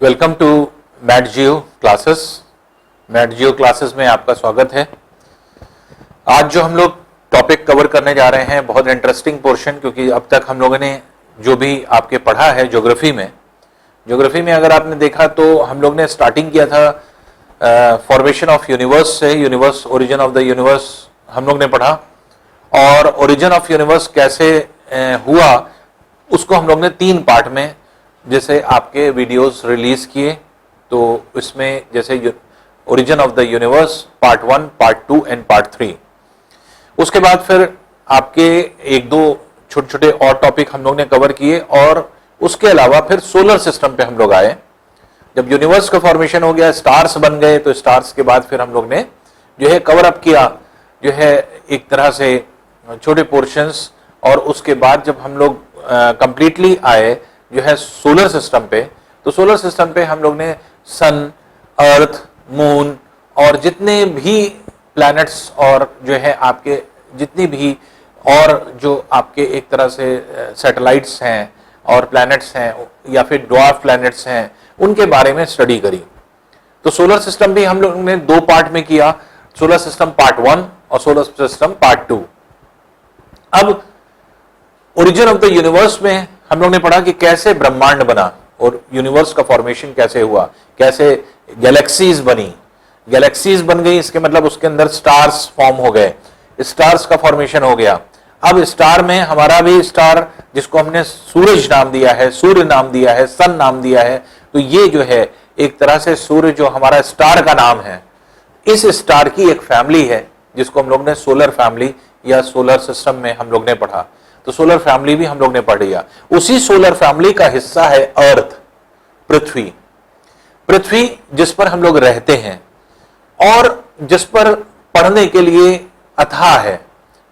Welcome to Mat Geo classes. Mat Geo classes में आपका स्वागत है। आज जो हम लोग टॉपिक कवर करने जा रहे हैं बहुत इंटरेस्टिंग पोर्शन, क्योंकि अब तक हम लोगों ने जो भी आपके पढ़ा है ज्योग्राफी में अगर आपने देखा तो हम लोग ने स्टार्टिंग किया था फॉर्मेशन ऑफ यूनिवर्स से। Universe, origin of the universe हम लोग ने पढ़ा, और ओरिजिन ऑफ यूनिवर्स कैसे हुआ उसको हम लोग ने 3 पार्ट में जैसे आपके वीडियोस रिलीज किए। तो इसमें जैसे origin of the universe part 1, part 2 and part 3। उसके बाद फिर आपके 1-2 छोटे छोटे और टॉपिक हम लोग ने कवर किए, और उसके अलावा फिर सोलर सिस्टम पे हम लोग आए। जब यूनिवर्स का फॉर्मेशन हो गया, स्टार्स बन गए, तो स्टार्स के बाद फिर हम लोग ने जो है कवर अप किया जो है एक तरह से छोटे पोर्शंस। और उसके बाद जब हम लोग कंप्लीटली आए जो है सोलर सिस्टम पे, तो सोलर सिस्टम पे हम लोग ने सन, अर्थ, मून और जितने भी प्लैनेट्स और जो है आपके जितनी भी और जो आपके एक तरह से सैटेलाइट्स हैं और प्लैनेट्स हैं या फिर ड्वार्फ प्लैनेट्स हैं, उनके बारे में स्टडी करी। तो सोलर सिस्टम भी हम लोग ने 2 पार्ट में किया, सोलर सिस्टम पार्ट 1 और सोलर सिस्टम पार्ट 2। अब ओरिजिन ऑफ द यूनिवर्स में हम लोग ने पढ़ा कि कैसे ब्रह्मांड बना और यूनिवर्स का फॉर्मेशन कैसे हुआ, कैसे गैलेक्सीज बनी, गैलेक्सीज बन गई, इसके मतलब उसके अंदर स्टार्स फॉर्म हो गए, स्टार्स का फॉर्मेशन हो गया। अब स्टार में हमारा भी स्टार, जिसको हमने सूरज नाम दिया है, सूर्य नाम दिया है, सन नाम दिया है, तो ये जो है एक तरह से सूर्य जो हमारा स्टार का नाम है, इस स्टार की एक फैमिली है जिसको हम लोग ने सोलर फैमिली या सोलर सिस्टम में हम लोग ने पढ़ा। तो सोलर फैमिली भी हम लोग ने पढ़ लिया। उसी सोलर फैमिली का हिस्सा है अर्थ, पृथ्वी। पृथ्वी जिस पर हम लोग रहते हैं और जिस पर पढ़ने के लिए अथाह है।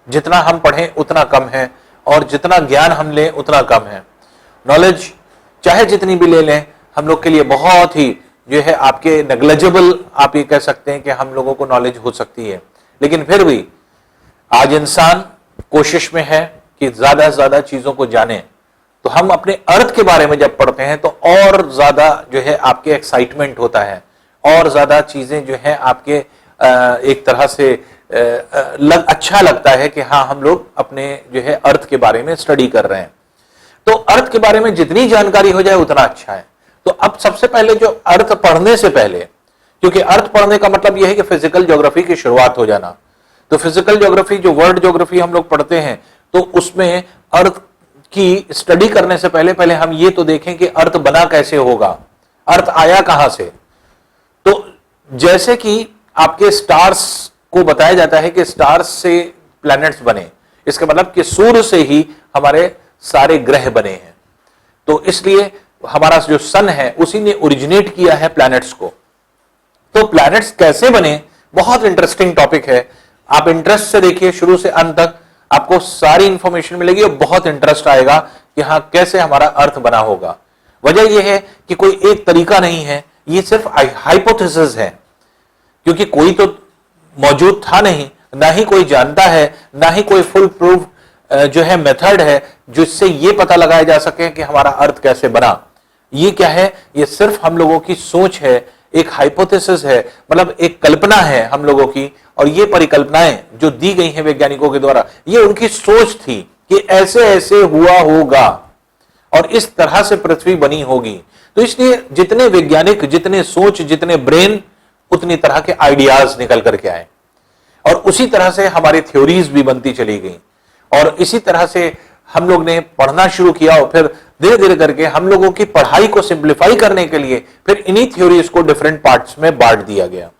जितना हम पढ़ें उतना कम है, और जितना ज्ञान हम लें उतना कम है। नॉलेज चाहे जितनी भी ले लें, हम लोग के लिए बहुत ही जो है आपके नेग्लिजिबल, आप ये कह सकते हैं कि हम लोगों को नॉलेज हो सकती है। लेकिन फिर भी आज इंसान कोशिश में है कि ज्यादा से ज्यादा चीजों को जाने। तो हम अपने अर्थ के बारे में जब पढ़ते हैं तो और ज्यादा जो है आपके एक्साइटमेंट होता है, और ज्यादा चीजें जो है आपके एक तरह से अच्छा लगता है कि हाँ, हम लोग अपने जो है अर्थ के बारे में स्टडी कर रहे हैं। तो अर्थ के बारे में जितनी जानकारी हो जाए उतना अच्छा है। तो अब सबसे पहले जो अर्थ पढ़ने से पहले, क्योंकि अर्थ पढ़ने का मतलब यह है कि फिजिकल ज्योग्राफी की शुरुआत हो जाना, तो फिजिकल ज्योग्राफी जो वर्ल्ड ज्योग्राफी हम लोग पढ़ते हैं, तो उसमें अर्थ की स्टडी करने से पहले हम ये तो देखें कि अर्थ बना कैसे होगा, अर्थ आया कहां से। तो जैसे कि आपके स्टार्स को बताया जाता है कि स्टार्स से प्लैनेट्स बने, इसका मतलब कि सूर्य से ही हमारे सारे ग्रह बने हैं। तो इसलिए हमारा जो सन है उसी ने ओरिजिनेट किया है प्लैनेट्स को। तो प्लैनेट्स कैसे बने, बहुत इंटरेस्टिंग टॉपिक है। आप इंटरेस्ट से देखिए, शुरू से अंत तक आपको सारी इंफॉर्मेशन मिलेगी और बहुत इंटरेस्ट आएगा कि हाँ कैसे हमारा अर्थ बना होगा। वजह यह है कि कोई एक तरीका नहीं है, ये सिर्फ हाइपोथेसिस है, क्योंकि कोई तो मौजूद था नहीं, ना ही कोई जानता है, ना ही कोई फुल प्रूफ जो है मेथड है जिससे ये पता लगाया जा सके कि हमारा अर्थ कैसे बना। ये क्या है, ये सिर्फ हम लोगों की सोच है, एक हाइपोथेसिस है, मतलब एक कल्पना है हम लोगों की। और ये परिकल्पनाएं जो दी गई हैं वैज्ञानिकों के द्वारा, ये उनकी सोच थी कि ऐसे ऐसे हुआ होगा और इस तरह से पृथ्वी बनी होगी। तो इसलिए जितने वैज्ञानिक, जितने सोच, जितने ब्रेन, उतनी तरह के आइडियाज निकल करके आए, और उसी तरह से हमारी थ्योरीज भी बनती चली गई। और इसी तरह से हम लोग ने पढ़ना शुरू किया, और फिर धीरे धीरे करके हम लोगों की पढ़ाई को सिंप्लीफाई करने के लिए फिर इन्हीं थ्योरीज को डिफरेंट पार्ट्स में बांट दिया गया।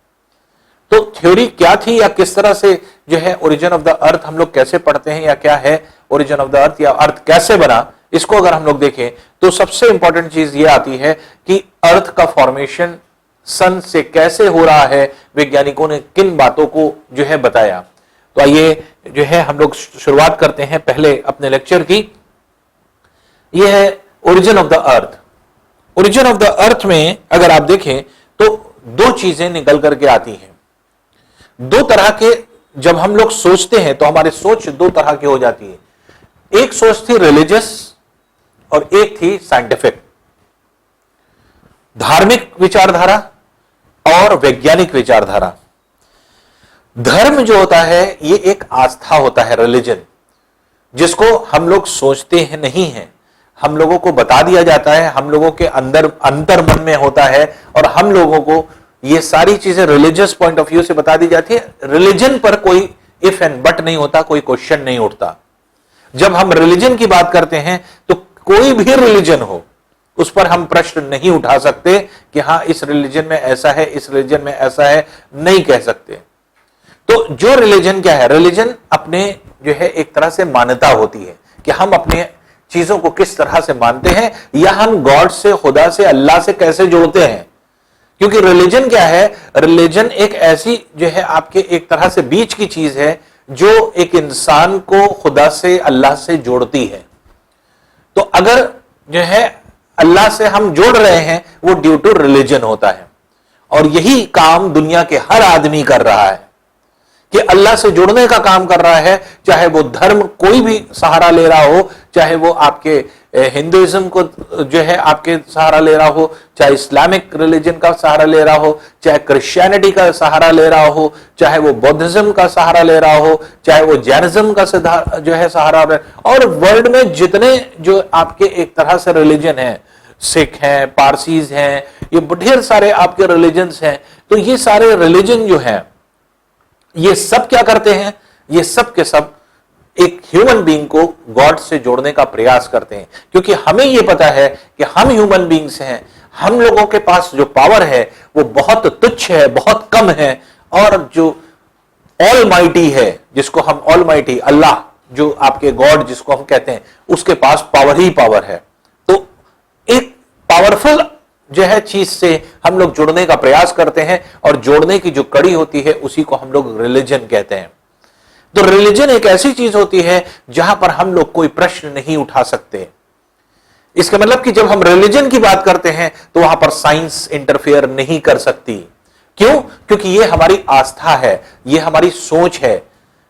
तो थ्योरी क्या थी, या किस तरह से जो है ओरिजिन ऑफ द अर्थ हम लोग कैसे पढ़ते हैं, या क्या है ओरिजिन ऑफ द अर्थ, या अर्थ कैसे बना, इसको अगर हम लोग देखें तो सबसे इंपॉर्टेंट चीज ये आती है कि अर्थ का फॉर्मेशन सन से कैसे हो रहा है, वैज्ञानिकों ने किन बातों को जो है बताया। तो आइए जो है हम लोग शुरुआत करते हैं पहले अपने लेक्चर की। यह है origin of the earth. Origin of the earth में अगर आप देखें तो 2 चीजें निकल करके आती हैं। 2 तरह के जब हम लोग सोचते हैं तो हमारी सोच 2 तरह की हो जाती है। एक सोच थी रिलीजियस और एक थी साइंटिफिक। धार्मिक विचारधारा और वैज्ञानिक विचारधारा। धर्म जो होता है ये एक आस्था होता है, रिलीजन, जिसको हम लोग सोचते हैं नहीं है, हम लोगों को बता दिया जाता है, हम लोगों के अंदर अंतर मन में होता है और हम लोगों को ये सारी चीजें रिलीजियस पॉइंट ऑफ व्यू से बता दी जाती है। रिलीजन पर कोई इफ एंड बट नहीं होता, कोई क्वेश्चन नहीं उठता। जब हम रिलीजन की बात करते हैं तो कोई भी रिलीजन हो उस पर हम प्रश्न नहीं उठा सकते कि हां इस रिलीजन में ऐसा है, इस रिलीजन में ऐसा है, नहीं कह सकते। तो जो रिलीजन क्या है, रिलीजन अपने जो है एक तरह से मान्यता होती है कि हम अपने चीजों को किस तरह से मानते हैं या हम गॉड से, खुदा से, अल्लाह से कैसे जोड़ते हैं। क्योंकि रिलीजन क्या है, रिलीजन एक ऐसी जो है आपके एक तरह से बीच की चीज है जो एक इंसान को खुदा से, अल्लाह से जोड़ती है। तो अगर जो है अल्लाह से हम जोड़ रहे हैं वो ड्यू टू रिलीजन होता है। और यही काम दुनिया के हर आदमी कर रहा है कि अल्लाह से जुड़ने का काम कर रहा है, चाहे वो धर्म कोई भी सहारा ले रहा हो, चाहे वो आपके हिंदुइज्म को जो है आपके सहारा ले रहा हो, चाहे इस्लामिक रिलीजन का सहारा ले रहा हो, चाहे क्रिश्चियनिटी का सहारा ले रहा हो, चाहे वो बौद्धिज्म का सहारा ले रहा हो, चाहे वो जैनिज्म का जो है सहारा, और वर्ल्ड में जितने जो आपके एक तरह से रिलीजन है, सिख हैं, पारसीज हैं, ये ढेर सारे आपके रिलीजन्स हैं। तो ये सारे रिलीजन जो है ये सब क्या करते हैं, ये सब के सब एक ह्यूमन बीइंग को गॉड से जोड़ने का प्रयास करते हैं। क्योंकि हमें यह पता है कि हम ह्यूमन बीइंग्स हैं, हम लोगों के पास जो पावर है वो बहुत तुच्छ है, बहुत कम है, और जो ऑलमाइटी है, जिसको हम ऑलमाइटी अल्लाह, जो आपके गॉड जिसको हम कहते हैं, उसके पास पावर ही पावर है। तो एक पावरफुल जो है चीज से हम लोग जुड़ने का प्रयास करते हैं, और जोड़ने की जो कड़ी होती है उसी को हम लोग रिलीजन कहते हैं। तो रिलीजन एक ऐसी चीज होती है जहां पर हम लोग कोई प्रश्न नहीं उठा सकते। इसका मतलब कि जब हम रिलीजन की बात करते हैं तो वहां पर साइंस इंटरफेयर नहीं कर सकती। क्यों? क्योंकि ये हमारी आस्था है, ये हमारी सोच है।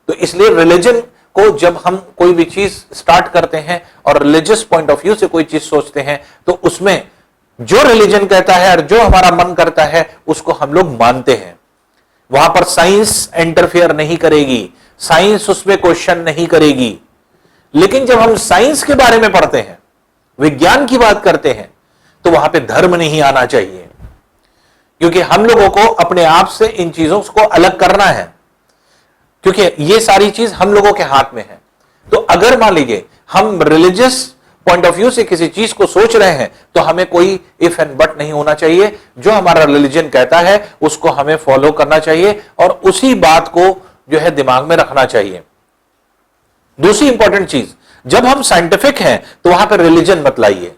तो इसलिए रिलीजन को जब हम कोई भी चीज स्टार्ट करते हैं और रिलीजियस पॉइंट ऑफ व्यू से कोई चीज सोचते हैं तो उसमें जो रिलीजन कहता है और जो हमारा मन करता है उसको हम लोग मानते हैं। वहां पर साइंस इंटरफेयर नहीं करेगी, साइंस उसमें क्वेश्चन नहीं करेगी। लेकिन जब हम साइंस के बारे में पढ़ते हैं, विज्ञान की बात करते हैं, तो वहां पे धर्म नहीं आना चाहिए। क्योंकि हम लोगों को अपने आप से इन चीजों को अलग करना है, क्योंकि ये सारी चीज हम लोगों के हाथ में है। तो अगर मान लीजिए हम रिलीजियस पॉइंट ऑफ व्यू से किसी चीज को सोच रहे हैं तो हमें कोई इफ एंड बट नहीं होना चाहिए। जो हमारा रिलीजन कहता है उसको हमें फॉलो करना चाहिए और उसी बात को जो है दिमाग में रखना चाहिए। दूसरी इंपॉर्टेंट चीज, जब हम साइंटिफिक हैं तो वहां पर रिलीजन मत लाइए।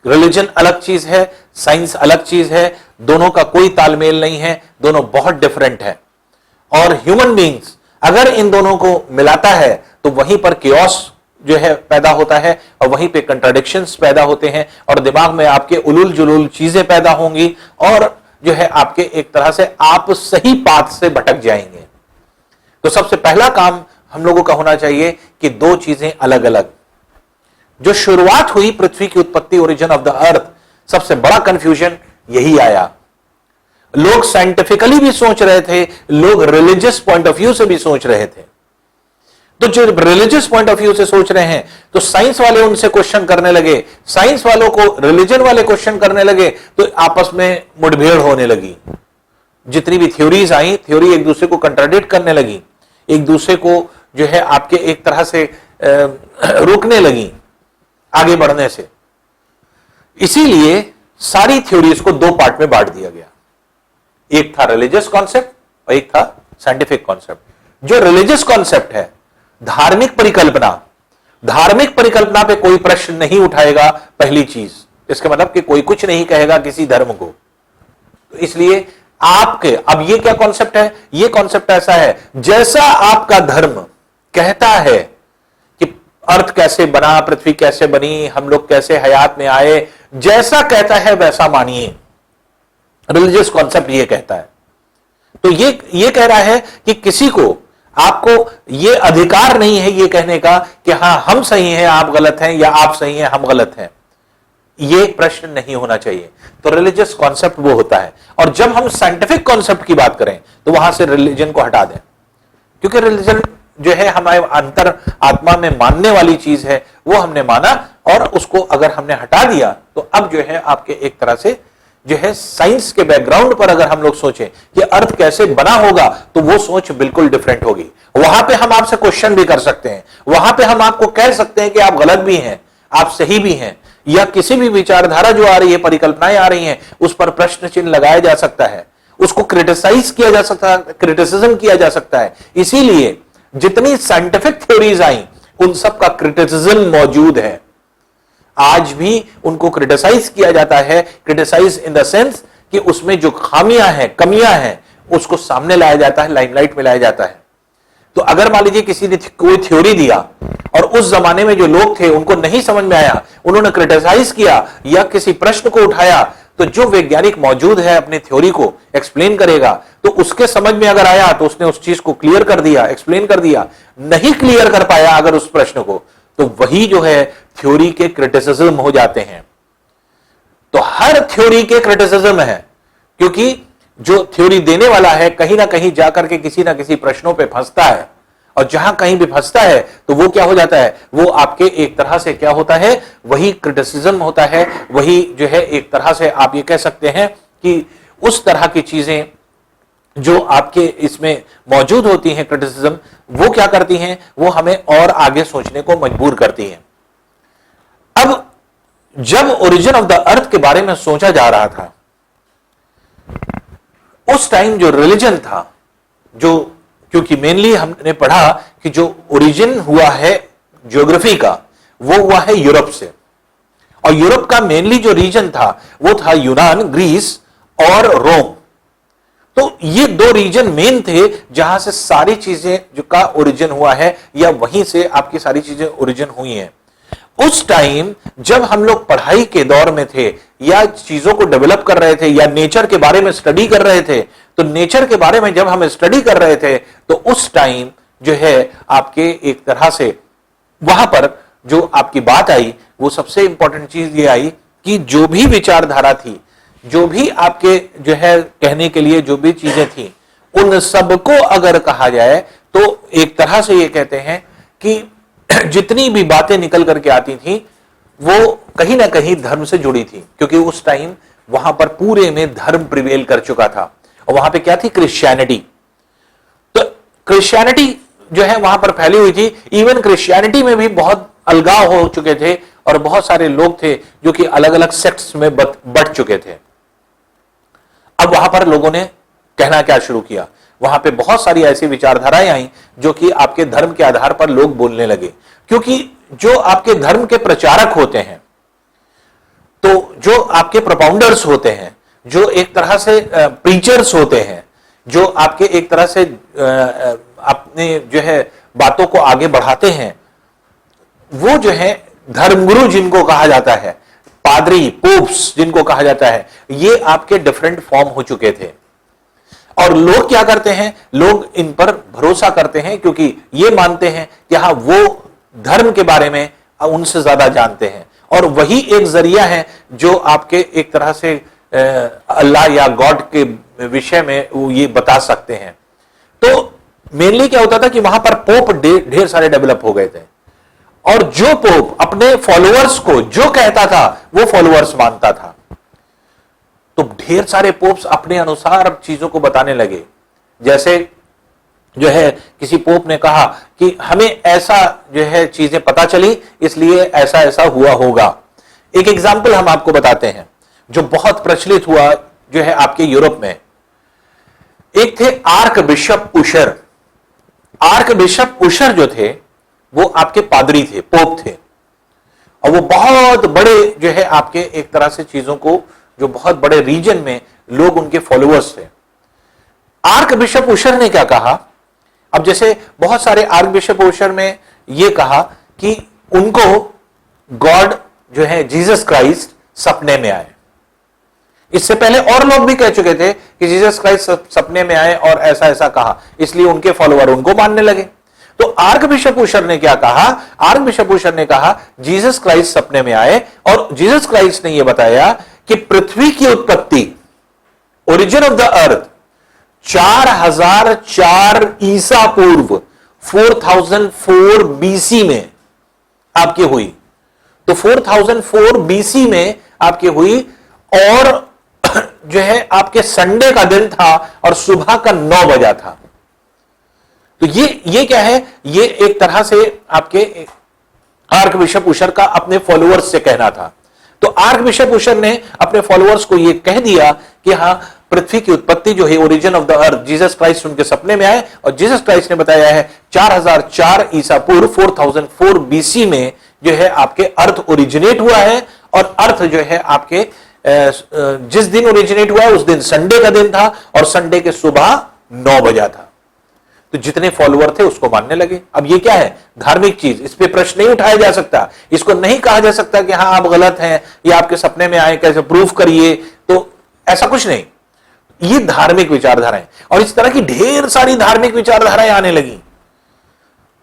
रिलीजन अलग चीज है, साइंस अलग चीज है, दोनों का कोई तालमेल नहीं है, दोनों बहुत डिफरेंट है। और ह्यूमन बीइंग्स अगर इन दोनों को मिलाता है तो वहीं पर केओस जो है पैदा होता है और वहीं पे कंट्राडिक्शंस पैदा होते हैं और दिमाग में आपके उलूल जुलूल चीजें पैदा होंगी और जो है आपके एक तरह से आप सही पाथ से भटक जाएंगे। तो सबसे पहला काम हम लोगों का होना चाहिए कि दो चीजें अलग अलग। जो शुरुआत हुई पृथ्वी की उत्पत्ति, ओरिजिन ऑफ द अर्थ, सबसे बड़ा कंफ्यूजन यही आया। लोग साइंटिफिकली भी सोच रहे थे, लोग रिलीजियस पॉइंट ऑफ व्यू से भी सोच रहे थे। तो जो रिलीजियस पॉइंट ऑफ व्यू से सोच रहे हैं तो साइंस वाले उनसे क्वेश्चन करने लगे, साइंस वालों को रिलीजन वाले क्वेश्चन करने लगे, तो आपस में मुठभेड़ होने लगी। जितनी भी थ्योरीज आई, थ्योरी एक दूसरे को कंट्राडिक्ट करने लगी, एक दूसरे को जो है आपके एक तरह से रोकने लगी आगे बढ़ने से। इसीलिए सारी थ्योरीज को दो पार्ट में बांट दिया गया। एक था रिलीजियस कॉन्सेप्ट और एक था साइंटिफिक कॉन्सेप्ट। जो रिलीजियस कॉन्सेप्ट है, धार्मिक परिकल्पना, धार्मिक परिकल्पना पे कोई प्रश्न नहीं उठाएगा पहली चीज। इसका मतलब कि कोई कुछ नहीं कहेगा किसी धर्म को। तो इसलिए आपके अब ये क्या कॉन्सेप्ट है, ये कॉन्सेप्ट ऐसा है जैसा आपका धर्म कहता है कि अर्थ कैसे बना, पृथ्वी कैसे बनी, हम लोग कैसे हयात में आए, जैसा कहता है वैसा मानिए। रिलीजियस कॉन्सेप्ट ये कहता है। तो ये कह रहा है कि किसी को, आपको ये अधिकार नहीं है ये कहने का कि हां हम सही हैं आप गलत हैं या आप सही हैं हम गलत हैं। ये प्रश्न नहीं होना चाहिए। तो रिलीजियस कॉन्सेप्ट वो होता है। और जब हम साइंटिफिक कॉन्सेप्ट की बात करें तो वहां से रिलीजन को हटा दें, क्योंकि रिलीजन जो है हमारे अंतर आत्मा में मानने वाली चीज है, वो हमने माना और उसको अगर हमने हटा दिया तो अब जो है आपके एक तरह से जो है साइंस के बैकग्राउंड पर अगर हम लोग सोचें कि अर्थ कैसे बना होगा तो वो सोच बिल्कुल डिफरेंट होगी। वहां पे हम आपसे क्वेश्चन भी कर सकते हैं, वहां पे हम आपको कह सकते हैं कि आप गलत भी हैं, आप सही भी हैं, या किसी भी विचारधारा जो आ रही है, परिकल्पनाएं आ रही हैं, उस पर प्रश्न चिन्ह लगाया जा सकता है, उसको क्रिटिसाइज किया जा सकता है, क्रिटिसिज्म किया जा सकता है। इसीलिए जितनी साइंटिफिक थ्योरीज आई उन सब का क्रिटिसिज्म मौजूद है। आज भी उनको क्रिटिसाइज किया जाता है, क्रिटिसाइज इन द सेंस कि उसमें जो खामियां हैं, कमियां हैं, उसको सामने लाया जाता है, लाइमलाइट में लाया जाता है। तो अगर मान लीजिए किसी ने कोई थ्योरी दिया और उस जमाने में जो लोग थे उनको नहीं समझ में आया, उन्होंने क्रिटिसाइज किया या किसी प्रश्न को उठाया, तो जो वैज्ञानिक मौजूद है अपनी थ्योरी को एक्सप्लेन करेगा, तो उसके समझ में अगर आया तो उसने उस चीज को क्लियर कर दिया, एक्सप्लेन कर दिया। नहीं क्लियर कर पाया अगर उस प्रश्न को, तो वही जो है थ्योरी के क्रिटिसिज्म हो जाते हैं। तो हर थ्योरी के क्रिटिसिज्म है, क्योंकि जो थ्योरी देने वाला है कहीं ना कहीं जाकर के किसी ना किसी प्रश्नों पे फंसता है, और जहां कहीं भी फंसता है तो वो क्या हो जाता है, वो आपके एक तरह से क्या होता है, वही क्रिटिसिज्म होता है, वही जो है एक तरह से आप ये कह सकते हैं कि उस तरह की चीजें जो आपके इसमें मौजूद होती हैं क्रिटिसिज्म, वो क्या करती हैं, वो हमें और आगे सोचने को मजबूर करती हैं। अब जब ओरिजिन ऑफ द अर्थ के बारे में सोचा जा रहा था, उस टाइम जो रिलीजन था, जो क्योंकि मेनली हमने पढ़ा कि जो ओरिजिन हुआ है ज्योग्राफी का वो हुआ है यूरोप से, और यूरोप का मेनली जो रीजन था वो था यूनान, ग्रीस और रोम। तो ये दो रीजन मेन थे जहां से सारी चीजें जो का ओरिजिन हुआ है, या वहीं से आपकी सारी चीजें ओरिजिन हुई हैं। उस टाइम जब हम लोग पढ़ाई के दौर में थे या चीजों को डेवलप कर रहे थे या नेचर के बारे में स्टडी कर रहे थे, तो नेचर के बारे में जब हम स्टडी कर रहे थे तो उस टाइम जो है आपके एक तरह से वहां पर जो आपकी बात आई, वो सबसे इंपॉर्टेंट चीज ये आई कि जो भी विचारधारा थी, जो भी आपके जो है कहने के लिए जो भी चीजें थी, उन सबको अगर कहा जाए तो एक तरह से ये कहते हैं कि जितनी भी बातें निकल करके आती थी वो कहीं ना कहीं धर्म से जुड़ी थी, क्योंकि उस टाइम वहां पर पूरे में धर्म प्रिवेल कर चुका था, और वहां पे क्या थी, क्रिश्चियनिटी। तो क्रिश्चियनिटी जो है वहां पर फैली हुई थी। इवन क्रिश्चियनिटी में भी बहुत अलगाव हो चुके थे और बहुत सारे लोग थे जो कि अलग अलग सेक्ट्स में बट चुके थे। अब वहां पर लोगों ने कहना क्या शुरू किया, वहां पे बहुत सारी ऐसी विचारधाराएं आई जो कि आपके धर्म के आधार पर लोग बोलने लगे, क्योंकि जो आपके धर्म के प्रचारक होते हैं, तो जो आपके प्रोपाउंडर्स होते हैं, जो एक तरह से प्रीचर्स होते हैं, जो आपके एक तरह से अपने जो है बातों को आगे बढ़ाते हैं, वो जो है धर्मगुरु जिनको कहा जाता है, पादरी, पोप्स जिनको कहा जाता है, ये आपके डिफरेंट फॉर्म हो चुके थे। और लोग क्या करते हैं, लोग इन पर भरोसा करते हैं, क्योंकि ये मानते हैं कि हाँ वो धर्म के बारे में उनसे ज्यादा जानते हैं, और वही एक जरिया है जो आपके एक तरह से अल्लाह या गॉड के विषय में वो ये बता सकते हैं। तो मेनली क्या होता था कि वहां पर पोप ढेर सारे डेवलप हो गए थे, और जो पोप अपने फॉलोअर्स को जो कहता था वो फॉलोअर्स मानता था। तो ढेर सारे पोप्स अपने अनुसार अब चीजों को बताने लगे। जैसे जो है किसी पोप ने कहा कि हमें ऐसा जो है चीजें पता चली, इसलिए ऐसा ऐसा हुआ होगा। एक एग्जाम्पल हम आपको बताते हैं जो बहुत प्रचलित हुआ जो है आपके यूरोप में। एक थे आर्क बिशप उशर। आर्क बिशप उशर जो थे वो आपके पादरी थे, पोप थे, और वो बहुत बड़े जो है आपके एक तरह से चीजों को, जो बहुत बड़े रीजन में लोग उनके फॉलोअर्स थे। आर्क बिशप उशर ने क्या कहा, अब जैसे बहुत सारे आर्क बिशप उशर में ये कहा कि उनको गॉड जो है जीसस क्राइस्ट सपने में आए। इससे पहले और लोग भी कह चुके थे कि जीसस क्राइस्ट सपने में आए और ऐसा ऐसा कहा, इसलिए उनके फॉलोअर उनको मानने लगे। तो आर्क बिशप उशर ने क्या कहा? आर्क बिशप उशर ने कहा जीसस क्राइस्ट सपने में आए और जीसस क्राइस्ट ने यह बताया कि पृथ्वी की उत्पत्ति, ओरिजिन ऑफ द अर्थ 4004 ईसा पूर्व 4004 बीसी में आपकी हुई। तो 4004 बीसी में आपकी हुई और जो है आपके संडे का दिन था और सुबह का 9 बजा था। तो ये क्या है? ये एक तरह से आपके आर्क बिशप उशर का अपने फॉलोअर्स से कहना था। तो आर्क बिशप उशर ने अपने फॉलोअर्स को यह कह दिया कि हां, पृथ्वी की उत्पत्ति जो है, origin of the earth, Jesus Christ उनके सपने में आए और जीसस क्राइस्ट ने बताया है 4004 ईसा पूर्व 4004 बीसी में जो है आपके अर्थ ओरिजिनेट हुआ है। और अर्थ जो है आपके जिस दिन ओरिजिनेट हुआ है उस दिन संडे का दिन था और संडे के सुबह 9 बजा था। तो जितने फॉलोअर थे उसको मानने लगे। अब ये क्या है? धार्मिक चीज, इस पे प्रश्न नहीं उठाया जा सकता। इसको नहीं कहा जा सकता कि हां आप गलत हैं या आपके सपने में आए, कैसे प्रूफ करिए। तो ऐसा कुछ नहीं। ये धार्मिक विचारधाराएं और इस तरह की ढेर सारी धार्मिक विचारधाराएं आने लगी।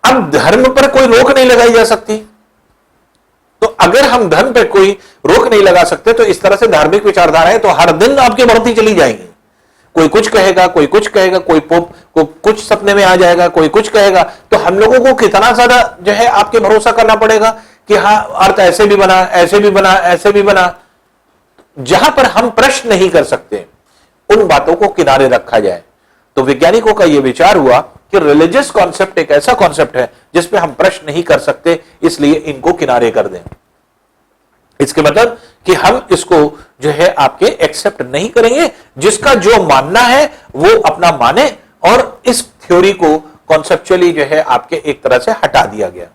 अब धर्म पर कोई रोक नहीं लगाई जा सकती। तो अगर हम धर्म पर कोई रोक नहीं लगा सकते तो इस तरह से धार्मिक विचारधाराएं तो हर दिन आपके बढ़ती चली जाएंगी। कोई कुछ कहेगा, कोई कुछ कहेगा, कोई पोप को कुछ सपने में आ जाएगा, कोई कुछ कहेगा। तो हम लोगों को कितना ज्यादा जो है आपके भरोसा करना पड़ेगा कि हां अर्थ ऐसे भी बना, ऐसे भी बना, ऐसे भी बना। जहां पर हम प्रश्न नहीं कर सकते उन बातों को किनारे रखा जाए। तो वैज्ञानिकों का यह विचार हुआ कि रिलीजियस कॉन्सेप्ट एक ऐसा कॉन्सेप्ट है जिसपे हम प्रश्न नहीं कर सकते, इसलिए इनको किनारे कर दें। इसके मतलब कि हम इसको जो है आपके एक्सेप्ट नहीं करेंगे। जिसका जो मानना है वो अपना माने और इस थ्योरी को कॉन्सेप्चुअली जो है आपके एक तरह से हटा दिया गया।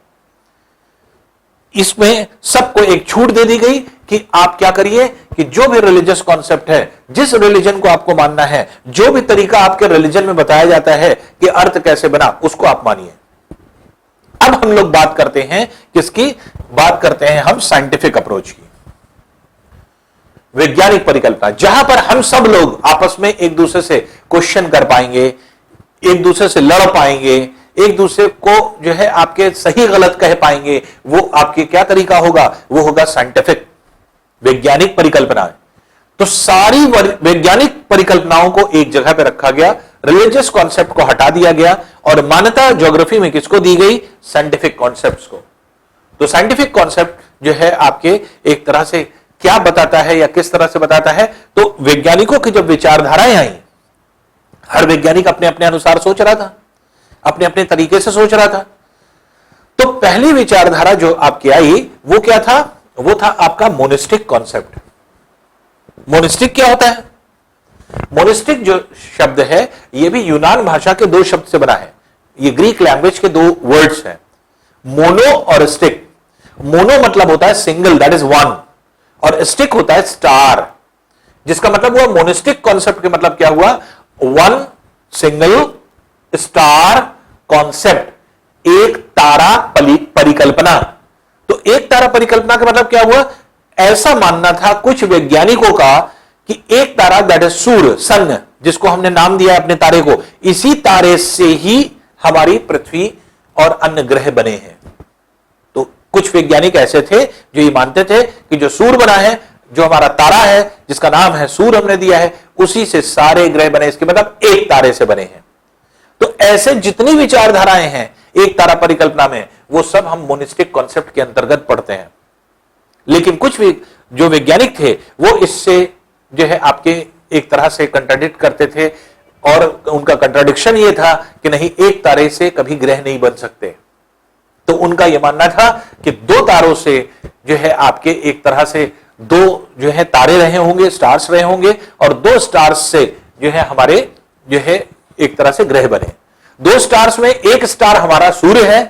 इसमें सबको एक छूट दे दी गई कि आप क्या करिए कि जो भी रिलीजियस कॉन्सेप्ट है, जिस रिलीजन को आपको मानना है, जो भी तरीका आपके रिलीजन में बताया जाता है कि अर्थ कैसे बना, उसको आप मानिए। अब हम लोग बात करते हैं किसकी? बात करते हैं हम साइंटिफिक अप्रोच की, वैज्ञानिक परिकल्पना, जहां पर हम सब लोग आपस में एक दूसरे से क्वेश्चन कर पाएंगे, एक दूसरे से लड़ पाएंगे, एक दूसरे को जो है आपके सही गलत कह पाएंगे। वो आपके क्या तरीका होगा? वो होगा साइंटिफिक, वैज्ञानिक परिकल्पना। तो सारी वैज्ञानिक परिकल्पनाओं को एक जगह पर रखा गया, रिलीजियस कॉन्सेप्ट को हटा दिया गया और मान्यता ज्योग्राफी में किसको दी गई? साइंटिफिक कॉन्सेप्ट्स को। तो साइंटिफिक कॉन्सेप्ट जो है आपके एक तरह से क्या बताता है या किस तरह से बताता है? तो वैज्ञानिकों की जब विचारधाराएं आई, हर वैज्ञानिक अपने अपने अनुसार सोच रहा था, अपने अपने तरीके से सोच रहा था। तो पहली विचारधारा जो आपकी आई वो क्या था? वो था आपका मोनिस्टिक कॉन्सेप्ट। मोनिस्टिक क्या होता है? मोनिस्टिक जो शब्द है ये भी यूनान भाषा के दो शब्द से बना है। ये ग्रीक लैंग्वेज के दो वर्ड्स हैं, मोनो और स्टिक। मोनो मतलब होता है सिंगल, दैट इज वन, और स्टिक होता है स्टार, जिसका मतलब हुआ मोनिस्टिक कॉन्सेप्ट के मतलब क्या हुआ? वन सिंगल स्टार कॉन्सेप्ट, एक तारा परिकल्पना। तो एक तारा परिकल्पना का मतलब क्या हुआ? ऐसा मानना था कुछ वैज्ञानिकों का कि एक तारा, दैट इज सूर्य, सन, जिसको हमने नाम दिया अपने तारे को, इसी तारे से ही हमारी पृथ्वी और अन्य ग्रह बने हैं। तो कुछ वैज्ञानिक ऐसे थे जो ये मानते थे कि जो सूर्य बना है, जो हमारा तारा है जिसका नाम है सूर्य हमने दिया है, उसी से सारे ग्रह बने, इसके मतलब एक तारे से बने हैं। तो ऐसे जितनी विचारधाराएं हैं एक तारा परिकल्पना में, वो सब हम मोनिस्टिक कॉन्सेप्ट के अंतर्गत पढ़ते हैं। लेकिन कुछ भी जो वैज्ञानिक थे वो इससे जो है आपके एक तरह से कंट्राडिक्ट करते थे और उनका कंट्राडिक्शन ये था कि नहीं, एक तारे से कभी ग्रह नहीं बन सकते। तो उनका यह मानना था कि दो तारों से जो है आपके एक तरह से दो जो है तारे रहे होंगे, स्टार्स रहे होंगे, और दो स्टार्स से जो है हमारे जो है एक तरह से ग्रह बने। दो स्टार्स में एक स्टार हमारा सूर्य है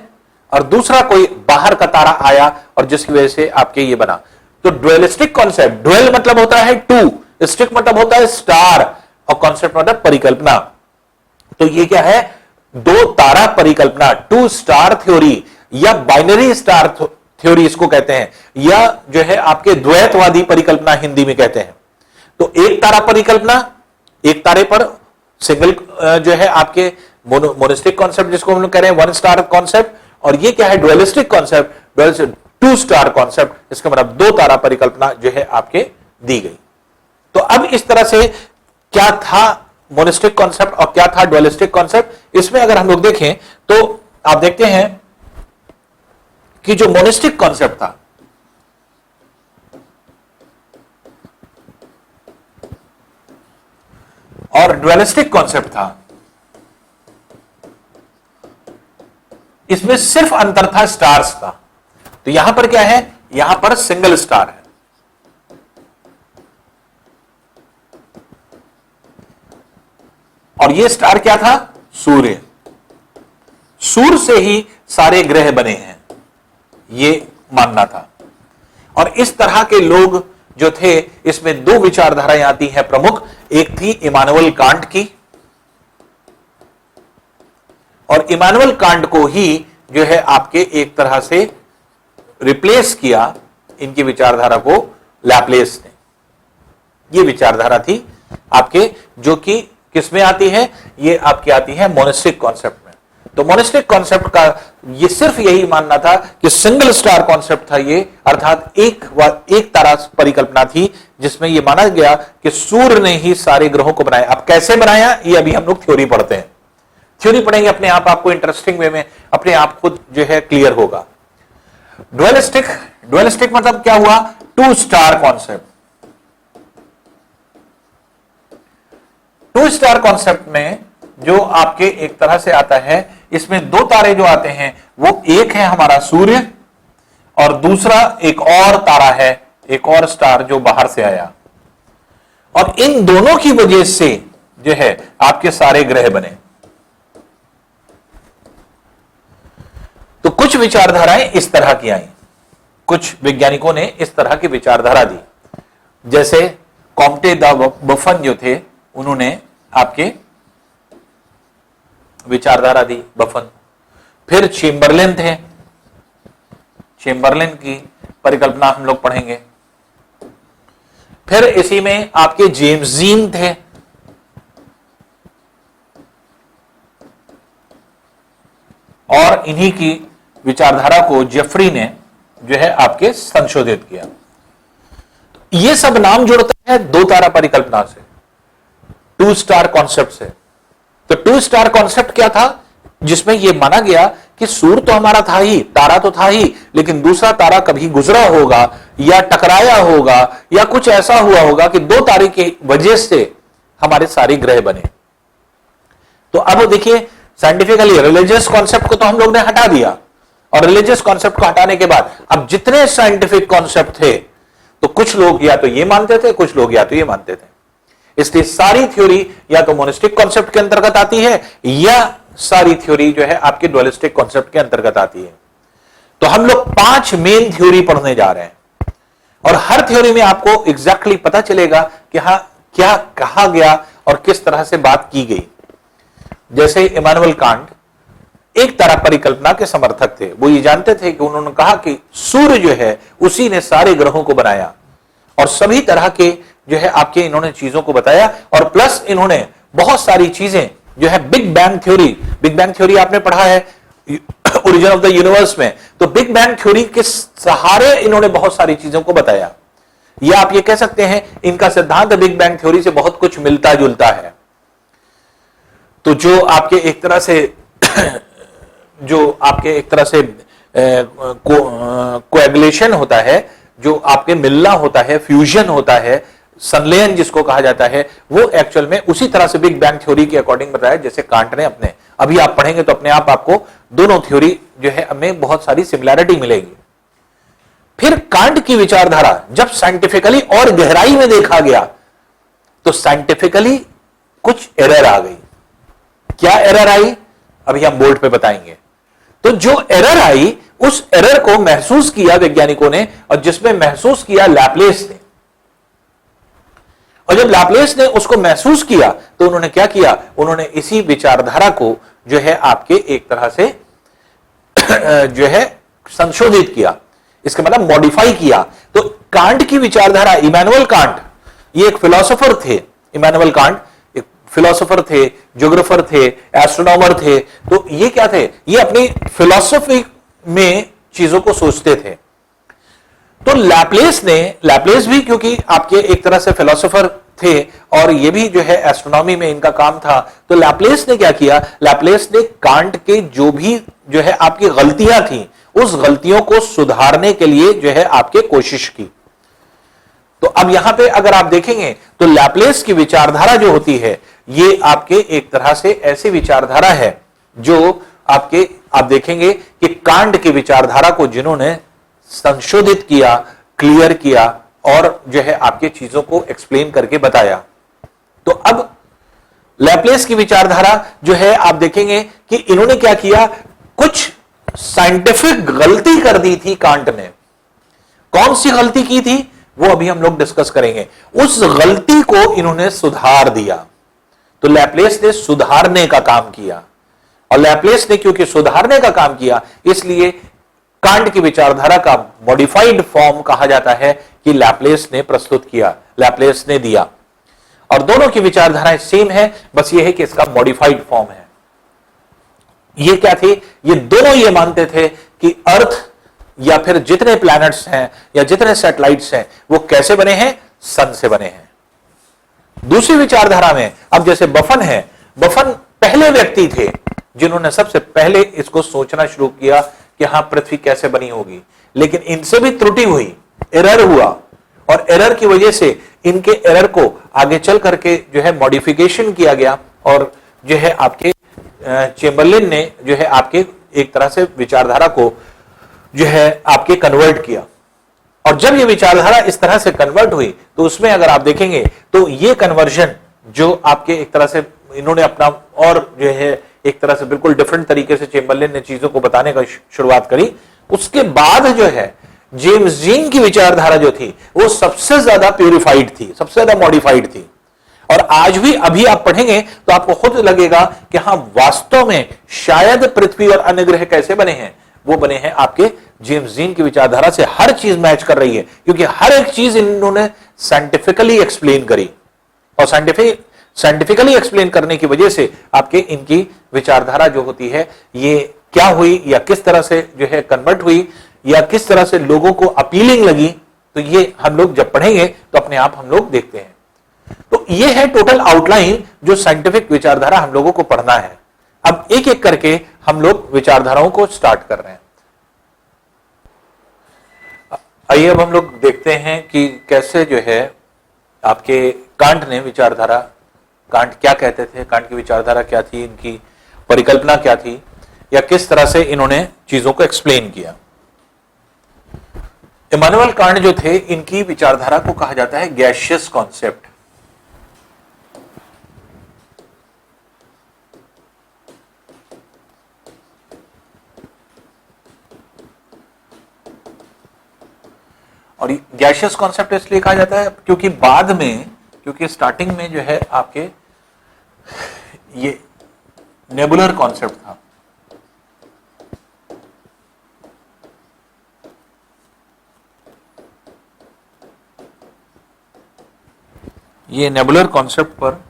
और दूसरा कोई बाहर का तारा आया और जिसकी वजह से आपके ये बना। तो ड्वेलिस्टिक कॉन्सेप्ट, ड्वेल मतलब होता है टू, स्टिक मतलब होता है स्टार, और कॉन्सेप्ट मतलब परिकल्पना। तो ये क्या है? दो तारा परिकल्पना, टू स्टार थ्योरी या बाइनरी स्टार थ्योरी इसको कहते हैं, या जो है आपके द्वैतवादी परिकल्पना हिंदी में कहते हैं। तो एक तारा परिकल्पना, एक तारे पर सिंगल जो है आपके मोनिस्टिक कॉन्सेप्ट जिसको हम लोग कह रहे हैं वन स्टार कॉन्सेप्ट, और ये क्या है dualistic concept, two star concept, इसका मतलब दो तारा परिकल्पना जो है आपके दी गई। तो अब इस तरह से क्या था मोनिस्टिक कॉन्सेप्ट और क्या था डुअलिस्टिक कॉन्सेप्ट, इसमें अगर हम लोग देखें तो आप देखते हैं कि जो मोनिस्टिक कॉन्सेप्ट था और डुअलिस्टिक कॉन्सेप्ट था, इसमें सिर्फ अंतर था स्टार्स का। तो यहां पर क्या है, यहां पर सिंगल स्टार है, और ये स्टार क्या था, सूर्य। सूर्य से ही सारे ग्रह बने हैं, ये मानना था। और इस तरह के लोग जो थे, इसमें दो विचारधाराएं आती हैं प्रमुख, एक थी इमानुएल कांट की, और इमानुएल कांट को ही जो है आपके एक तरह से रिप्लेस किया इनकी विचारधारा को लैपलेस ने। ये विचारधारा थी आपके, जो कि किसमें आती है, ये आपकी आती है मोनिस्टिक कॉन्सेप्ट में। तो मोनिस्टिक कॉन्सेप्ट का ये सिर्फ यही मानना था कि सिंगल स्टार कॉन्सेप्ट था ये, अर्थात एक तारा परिकल्पना थी जिसमें यह माना गया कि सूर्य ने ही सारे ग्रहों को बनाया। अब कैसे बनाया, ये अभी हम लोग थ्योरी पढ़ते हैं, थ्योरी पढ़ेंगे, अपने आप आपको इंटरेस्टिंग वे में अपने आप खुद जो है क्लियर होगा। डुअलिस्टिक मतलब क्या हुआ, two star concept. Two star concept में जो आपके एक तरह से आता है, इसमें दो तारे जो आते हैं वो एक है हमारा सूर्य और दूसरा एक और तारा है, एक और स्टार जो बाहर से आया, और इन दोनों की वजह से जो है आपके सारे ग्रह बने। तो कुछ विचारधाराएं इस तरह की आई, कुछ वैज्ञानिकों ने इस तरह की विचारधारा दी, जैसे कॉम्टे द बफन जो थे, उन्होंने आपके विचारधारा दी, बफन। फिर चेम्बरलेन थे, चेम्बरलेन की परिकल्पना हम लोग पढ़ेंगे। फिर इसी में आपके जेम्स जीन थे, और इन्हीं की विचारधारा को जेफरी ने जो है आपके संशोधित किया। ये सब नाम जुड़ता है दो तारा परिकल्पना से, टू स्टार कॉन्सेप्ट से। तो टू स्टार कॉन्सेप्ट क्या था, जिसमें यह माना गया कि सूर्य तो हमारा था ही, तारा तो था ही, लेकिन दूसरा तारा कभी गुजरा होगा या टकराया होगा या कुछ ऐसा हुआ होगा कि दो तारे की वजह से हमारे सारे ग्रह बने। तो अब देखिए, साइंटिफिकली रिलीजियस कॉन्सेप्ट को तो हम लोग ने हटा दिया, और रिलीजियस कॉन्सेप्ट को हटाने के बाद अब जितने साइंटिफिक कॉन्सेप्ट थे, तो कुछ लोग या तो ये मानते थे, कुछ लोग या तो ये मानते थे। इसलिए सारी थ्योरी या तो मोनिस्टिक कॉन्सेप्ट के अंतर्गत आती है, या सारी थ्योरी जो है आपके डुअलिस्टिक कॉन्सेप्ट के अंतर्गत आती है। तो हम लोग 5 मेन थ्योरी पढ़ने जा रहे हैं, और हर थ्योरी में आपको एग्जैक्टली पता चलेगा कि हाँ क्या कहा गया और किस तरह से बात की गई। जैसे इमानुएल कांट एक तारा परिकल्पना के समर्थक थे, वो ये जानते थे कि उन्होंने कहा कि सूर्य जो है उसी ने सारे ग्रहों को बनाया, और सभी तरह के जो है आपके इन्होंने चीजों को बताया, और प्लस इन्होंने बहुत सारी चीजें जो है बिग बैंग थ्योरी आपने पढ़ा है ओरिजिन ऑफ द यूनिवर्स में, तो बिग बैंग थ्योरी के सहारे इन्होंने बहुत सारी चीजों को बताया। या आप ये कह सकते हैं इनका सिद्धांत बिग बैंग थ्योरी से बहुत कुछ मिलता जुलता है। तो जो आपके एक तरह से कोएगुलेशन होता है, जो आपके मिलना होता है, फ्यूजन होता है, संलयन जिसको कहा जाता है, वो एक्चुअल में उसी तरह से बिग बैंग थ्योरी के अकॉर्डिंग बताया जैसे कांट ने अपने। अभी आप पढ़ेंगे तो अपने आप आपको दोनों थ्योरी जो है हमें बहुत सारी सिमिलैरिटी मिलेगी। फिर कांट की विचारधारा जब साइंटिफिकली और गहराई में देखा गया, तो साइंटिफिकली कुछ एरर आ गई। क्या एरर आई, अभी हम बोर्ड पे बताएंगे। तो जो एरर आई, उस एरर को महसूस किया वैज्ञानिकों ने, और जिसमें महसूस किया लैपलेस ने। और जब लैपलेस ने उसको महसूस किया, तो उन्होंने क्या किया, उन्होंने इसी विचारधारा को जो है आपके एक तरह से जो है संशोधित किया, इसका मतलब मॉडिफाई किया। तो कांट की विचारधारा, इमानुएल कांट, ये एक फिलोसोफर थे। इमानुएल कांट एक फिलोसोफर थे, ज्योग्राफर थे, एस्ट्रोनॉमर थे। तो ये क्या थे? ये अपनी फिलोसफी में चीजों को सोचते थे। तो लैपलेस भी क्योंकि आपके एक तरह से फिलोसोफर थे और ये भी जो है एस्ट्रोनॉमी में इनका काम था, तो लैपलेस ने क्या किया? लैपलेस ने कांट के जो भी जो है आपकी गलतियां थी, उस गलतियों को सुधारने के लिए जो है आपके कोशिश की। तो अब यहां पे अगर आप देखेंगे तो लैपलेस की विचारधारा जो होती है, ये आपके एक तरह से ऐसी विचारधारा है जो आपके, आप देखेंगे कि कांट की विचारधारा को जिन्होंने संशोधित किया, क्लियर किया और जो है आपके चीजों को एक्सप्लेन करके बताया। तो अब लैपलेस की विचारधारा जो है आप देखेंगे कि इन्होंने क्या किया, कुछ साइंटिफिक गलती कर दी थी कांट ने। कौन सी गलती की थी वो अभी हम लोग डिस्कस करेंगे। उस गलती को इन्होंने सुधार दिया। तो लैपलेस ने सुधारने का काम किया, और लैपलेस ने क्योंकि सुधारने का काम किया, इसलिए कांट की विचारधारा का मॉडिफाइड फॉर्म कहा जाता है कि लैपलेस ने प्रस्तुत किया, लैपलेस ने दिया। और दोनों की विचारधाराएं सेम है, बस ये है कि इसका मॉडिफाइड फॉर्म है। ये क्या थे? ये दोनों ये मानते थे कि अर्थ या फिर जितने प्लैनेट्स हैं या जितने सैटेलाइट्स हैं वो कैसे बने हैं? सन से बने हैं। दूसरी विचारधारा में अब जैसे बफन है, बफन पहले व्यक्ति थे जिन्होंने सबसे पहले इसको सोचना शुरू किया कि हां पृथ्वी कैसे बनी होगी, लेकिन इनसे भी त्रुटि हुई, एरर हुआ, और एरर की वजह से इनके एरर को आगे चल करके जो है मॉडिफिकेशन किया गया, और जो है आपके चेम्बरलिन ने जो है आपके एक तरह से विचारधारा को जो है आपके कन्वर्ट किया। और जब ये विचारधारा इस तरह से कन्वर्ट हुई तो उसमें अगर आप देखेंगे तो ये कन्वर्जन जो आपके एक तरह से इन्होंने अपना और जो है एक तरह से बिल्कुल डिफरेंट तरीके से चेम्बरलिन ने चीजों को बताने का शुरुआत करी। उसके बाद जो है जेम्स जीन की विचारधारा जो थी वो सबसे ज्यादा प्यूरिफाइड थी, सबसे ज्यादा मॉडिफाइड थी। और आज भी अभी आप पढ़ेंगे तो आपको खुद लगेगा कि हाँ वास्तव में शायद पृथ्वी और अन्य ग्रह कैसे बने हैं, वो बने हैं आपके जेम्स जीन की विचारधारा से। हर चीज मैच कर रही है क्योंकि हर एक चीज इन्होंने साइंटिफिकली एक्सप्लेन करी, और साइंटिफिकली एक्सप्लेन करने की वजह से आपके इनकी विचारधारा जो होती है ये क्या हुई या किस तरह से जो है कन्वर्ट हुई या किस तरह से लोगों को अपीलिंग लगी, तो ये हम लोग जब पढ़ेंगे तो अपने आप हम लोग देखते हैं। तो ये है टोटल आउटलाइन जो साइंटिफिक विचारधारा हम लोगों को पढ़ना है। अब एक एक करके हम लोग विचारधाराओं को स्टार्ट कर रहे हैं। आइए अब हम लोग देखते हैं कि कैसे जो है आपके कांट ने विचारधारा, कांट क्या कहते थे, कांट की विचारधारा क्या थी, इनकी परिकल्पना क्या थी, या किस तरह से इन्होंने चीजों को एक्सप्लेन किया। इमानुएल कांट जो थे इनकी विचारधारा को कहा जाता है गैसियस कॉन्सेप्ट। और गैसियस कॉन्सेप्ट इसलिए कहा जाता है क्योंकि बाद में, क्योंकि स्टार्टिंग में जो है आपके ये नेबुलर कॉन्सेप्ट था। ये नेबुलर कॉन्सेप्ट पर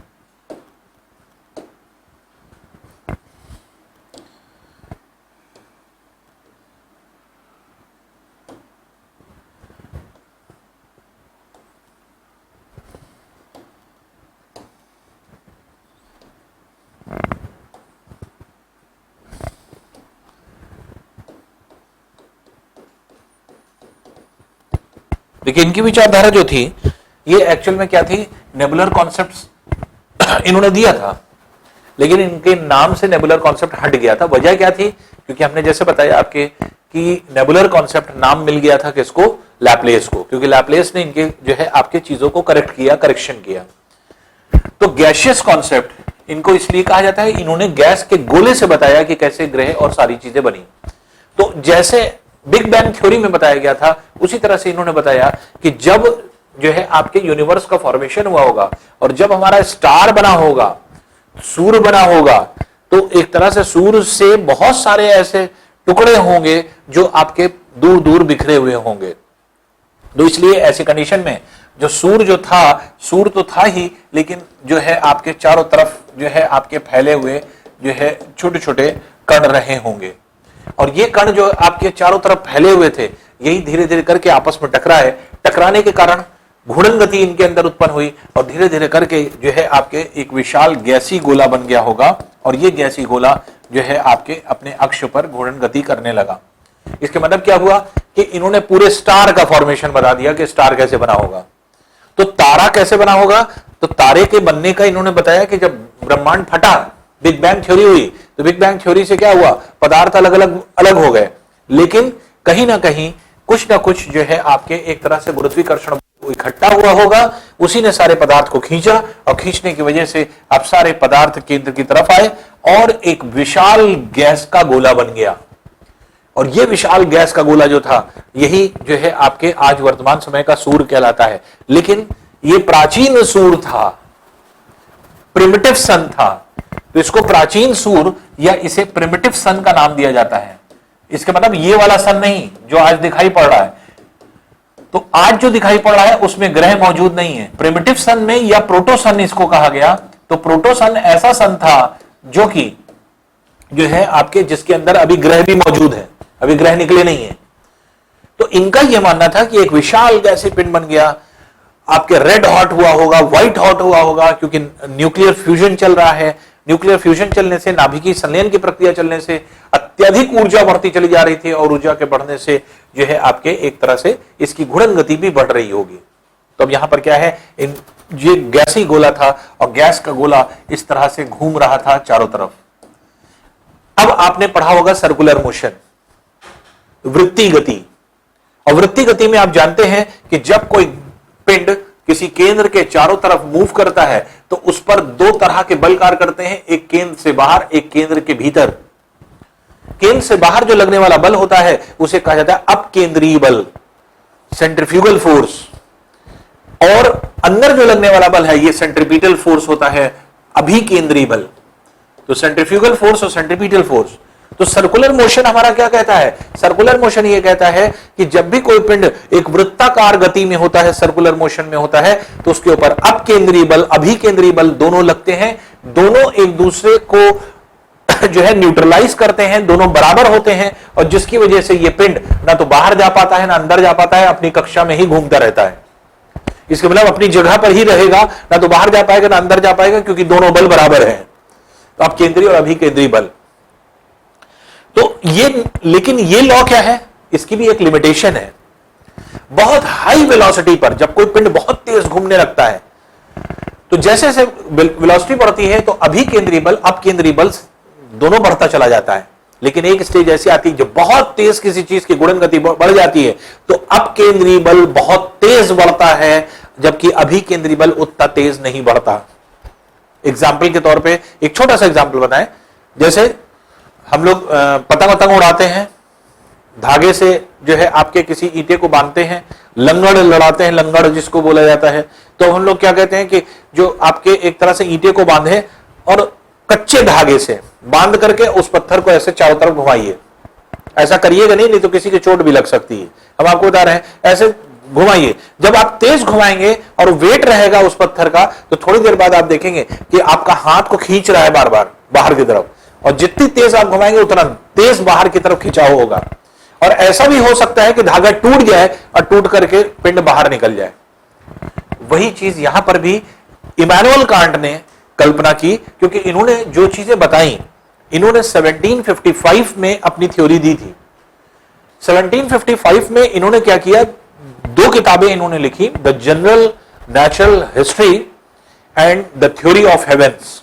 देखिए इनकी विचारधारा जो थी ये एक्चुअल में क्या थी, नेबुलर कॉन्सेप्ट्स इन्होंने दिया था, लेकिन इनके नाम से नेबुलर कॉन्सेप्ट हट गया था। वजह क्या थी? क्योंकि हमने जैसे बताया आपके कि नेबुलर कॉन्सेप्ट नाम मिल गया था किसको? लैपलेस को, क्योंकि लैपलेस ने इनके जो है आपके चीजों को करेक्ट किया, करेक्शन किया। तो गैसियस कॉन्सेप्ट इनको इसलिए कहा जाता है, इन्होंने गैस के गोले से बताया कि कैसे ग्रह और सारी चीजें बनी। तो जैसे बिग बैंग थ्योरी में बताया गया था उसी तरह से इन्होंने बताया कि जब जो है आपके यूनिवर्स का फॉर्मेशन हुआ होगा और जब हमारा स्टार बना होगा, सूर्य बना होगा, तो एक तरह से सूर्य से बहुत सारे ऐसे टुकड़े होंगे जो आपके दूर दूर बिखरे हुए होंगे। तो इसलिए ऐसी कंडीशन में जो सूर तो था ही, लेकिन जो है आपके चारों तरफ जो है आपके फैले हुए जो है छोटे छोटे कण रहे होंगे, और ये कण जो आपके चारों तरफ फैले हुए थे यही धीरे धीरे करके आपस में टकराए, टकराने के कारण घूर्णन गति इनके अंदर उत्पन्न हुई और धीरे धीरे करके जो है आपके एक विशाल गैसी गोला बन गया होगा, और ये गैसी गोला जो है आपके अपने अक्ष पर घूर्णन गति करने लगा। इसके मतलब क्या हुआ कि इन्होंने पूरे स्टार का फॉर्मेशन बता दिया कि स्टार कैसे बना होगा। तो तारा कैसे बना होगा, तो तारे के बनने का इन्होंने बताया कि जब ब्रह्मांड फटा, बिग बैंग थ्योरी हुई, तो बिग बैंग थ्योरी से क्या हुआ, पदार्थ अलग अलग हो गए, लेकिन कहीं ना कहीं कुछ ना कुछ जो है आपके एक तरह से गुरुत्वाकर्षण इकट्ठा हुआ होगा, उसी ने सारे पदार्थ को खींचा, और खींचने की वजह से अब सारे पदार्थ केंद्र की तरफ आए और एक विशाल गैस का गोला बन गया। और यह विशाल गैस का गोला जो था यही जो है आपके आज वर्तमान समय का सूर्य कहलाता है। लेकिन यह प्राचीन सूर्य था, प्रिमिटिव सन था, तो इसको प्राचीन सूर्य या इसे प्रिमिटिव सन का नाम दिया जाता है। इसका मतलब ये वाला सन नहीं जो आज दिखाई पड़ रहा है। तो आज जो दिखाई पड़ रहा है उसमें ग्रह मौजूद नहीं है। प्रिमिटिव सन में या प्रोटोसन इसको कहा गया। तो प्रोटोसन ऐसा सन था जो कि जो है आपके जिसके अंदर अभी ग्रह भी मौजूद है, अभी ग्रह निकले नहीं है। तो इनका यह मानना था कि एक विशाल गैसीय पिंड बन गया, आपके रेड हॉट हुआ होगा, व्हाइट हॉट हुआ होगा, क्योंकि न्यूक्लियर फ्यूजन चल रहा है। न्यूक्लियर फ्यूजन चलने से, नाभिकीय संलयन की प्रक्रिया चलने से अत्यधिक ऊर्जा बढ़ती चली जा रही थी, और ऊर्जा के बढ़ने से जो है आपके एक तरह से इसकी घूर्णन गति भी बढ़ रही होगी। तो अब यहां पर क्या है, ये गैसी गोला था और गैस का गोला इस तरह से घूम रहा था चारों तरफ। अब आपने पढ़ा होगा सर्कुलर मोशन, वृत्तीय गति। और वृत्तीय गति में आप जानते हैं कि जब कोई पिंड किसी केंद्र के चारों तरफ मूव करता है तो उस पर दो तरह के बल कार्य करते हैं, एक केंद्र से बाहर, एक केंद्र के भीतर। केंद्र से बाहर जो लगने वाला बल होता है उसे कहा जाता है अपकेंद्रीय बल, सेंट्रीफ्यूगल फोर्स, और अंदर जो लगने वाला बल है ये सेंट्रीपिटल फोर्स होता है, अभिकेंद्रीय बल। तो सेंट्रीफ्यूगल फोर्स और सेंट्रीपिटल फोर्स। तो सर्कुलर मोशन हमारा क्या कहता है, सर्कुलर मोशन ये कहता है कि जब भी कोई पिंड एक वृत्ताकार गति में होता है, सर्कुलर मोशन में होता है, तो उसके ऊपर अपकेंद्रीय बल, अभिकेंद्रीय बल दोनों लगते हैं। दोनों एक दूसरे को जो है न्यूट्रलाइज करते हैं, दोनों बराबर होते हैं, और जिसकी वजह से ये पिंड ना तो बाहर जा पाता है ना अंदर जा पाता है, अपनी कक्षा में ही घूमता रहता है। इसके मतलब अपनी जगह पर ही रहेगा, ना तो बाहर जा पाएगा ना अंदर जा पाएगा, क्योंकि दोनों बल बराबर हैं। तो अपकेंद्रीय और अभिकेंद्रीय बल। तो ये, लेकिन ये लॉ क्या है, इसकी भी एक लिमिटेशन है। बहुत हाई वेलोसिटी पर जब कोई पिंड बहुत तेज घूमने लगता है, तो जैसे जैसे वेलोसिटी बढ़ती है तो अभिकेंद्रीय बल, अपकेंद्रीय बल दोनों बढ़ता चला जाता है। लेकिन एक स्टेज ऐसी आती है जब बहुत तेज किसी चीज की गुणन गति बढ़ जाती है, तो अपकेंद्रीय बल बहुत तेज बढ़ता है, जबकि अभिकेंद्रीय बल उतना तेज नहीं बढ़ता। एग्जाम्पल के तौर पे एक छोटा सा एग्जाम्पल बताएं। जैसे हम लोग पतंग उड़ाते हैं, धागे से जो है आपके किसी ईंटे को बांधते हैं, लंगड़ लड़ाते हैं, लंगड़ जिसको बोला जाता है। तो हम लोग क्या कहते हैं कि जो आपके एक तरह से ईंटे को बांधे और कच्चे धागे से बांध करके उस पत्थर को ऐसे चारों तरफ घुमाइए। ऐसा करिएगा नहीं तो किसी की चोट भी लग सकती है। हम आपको बता रहे हैं, ऐसे घुमाइए। जब आप तेज घुमाएंगे और वेट रहेगा उस पत्थर का, तो थोड़ी देर बाद आप देखेंगे कि आपका हाथ को खींच रहा है बार बार बाहर की तरफ, और जितनी तेज आप घुमाएंगे उतना तेज बाहर की तरफ खिंचाव होगा। और ऐसा भी हो सकता है कि धागा टूट जाए और टूट करके पिंड बाहर निकल जाए। वही चीज यहां पर भी इमैनुअल कांट ने कल्पना की, क्योंकि इन्होंने जो चीजें बताई, इन्होंने 1755 में अपनी थ्योरी दी थी। 1755 में इन्होंने क्या किया, दो किताबें इन्होंने लिखी, the general natural history and the theory of heavens.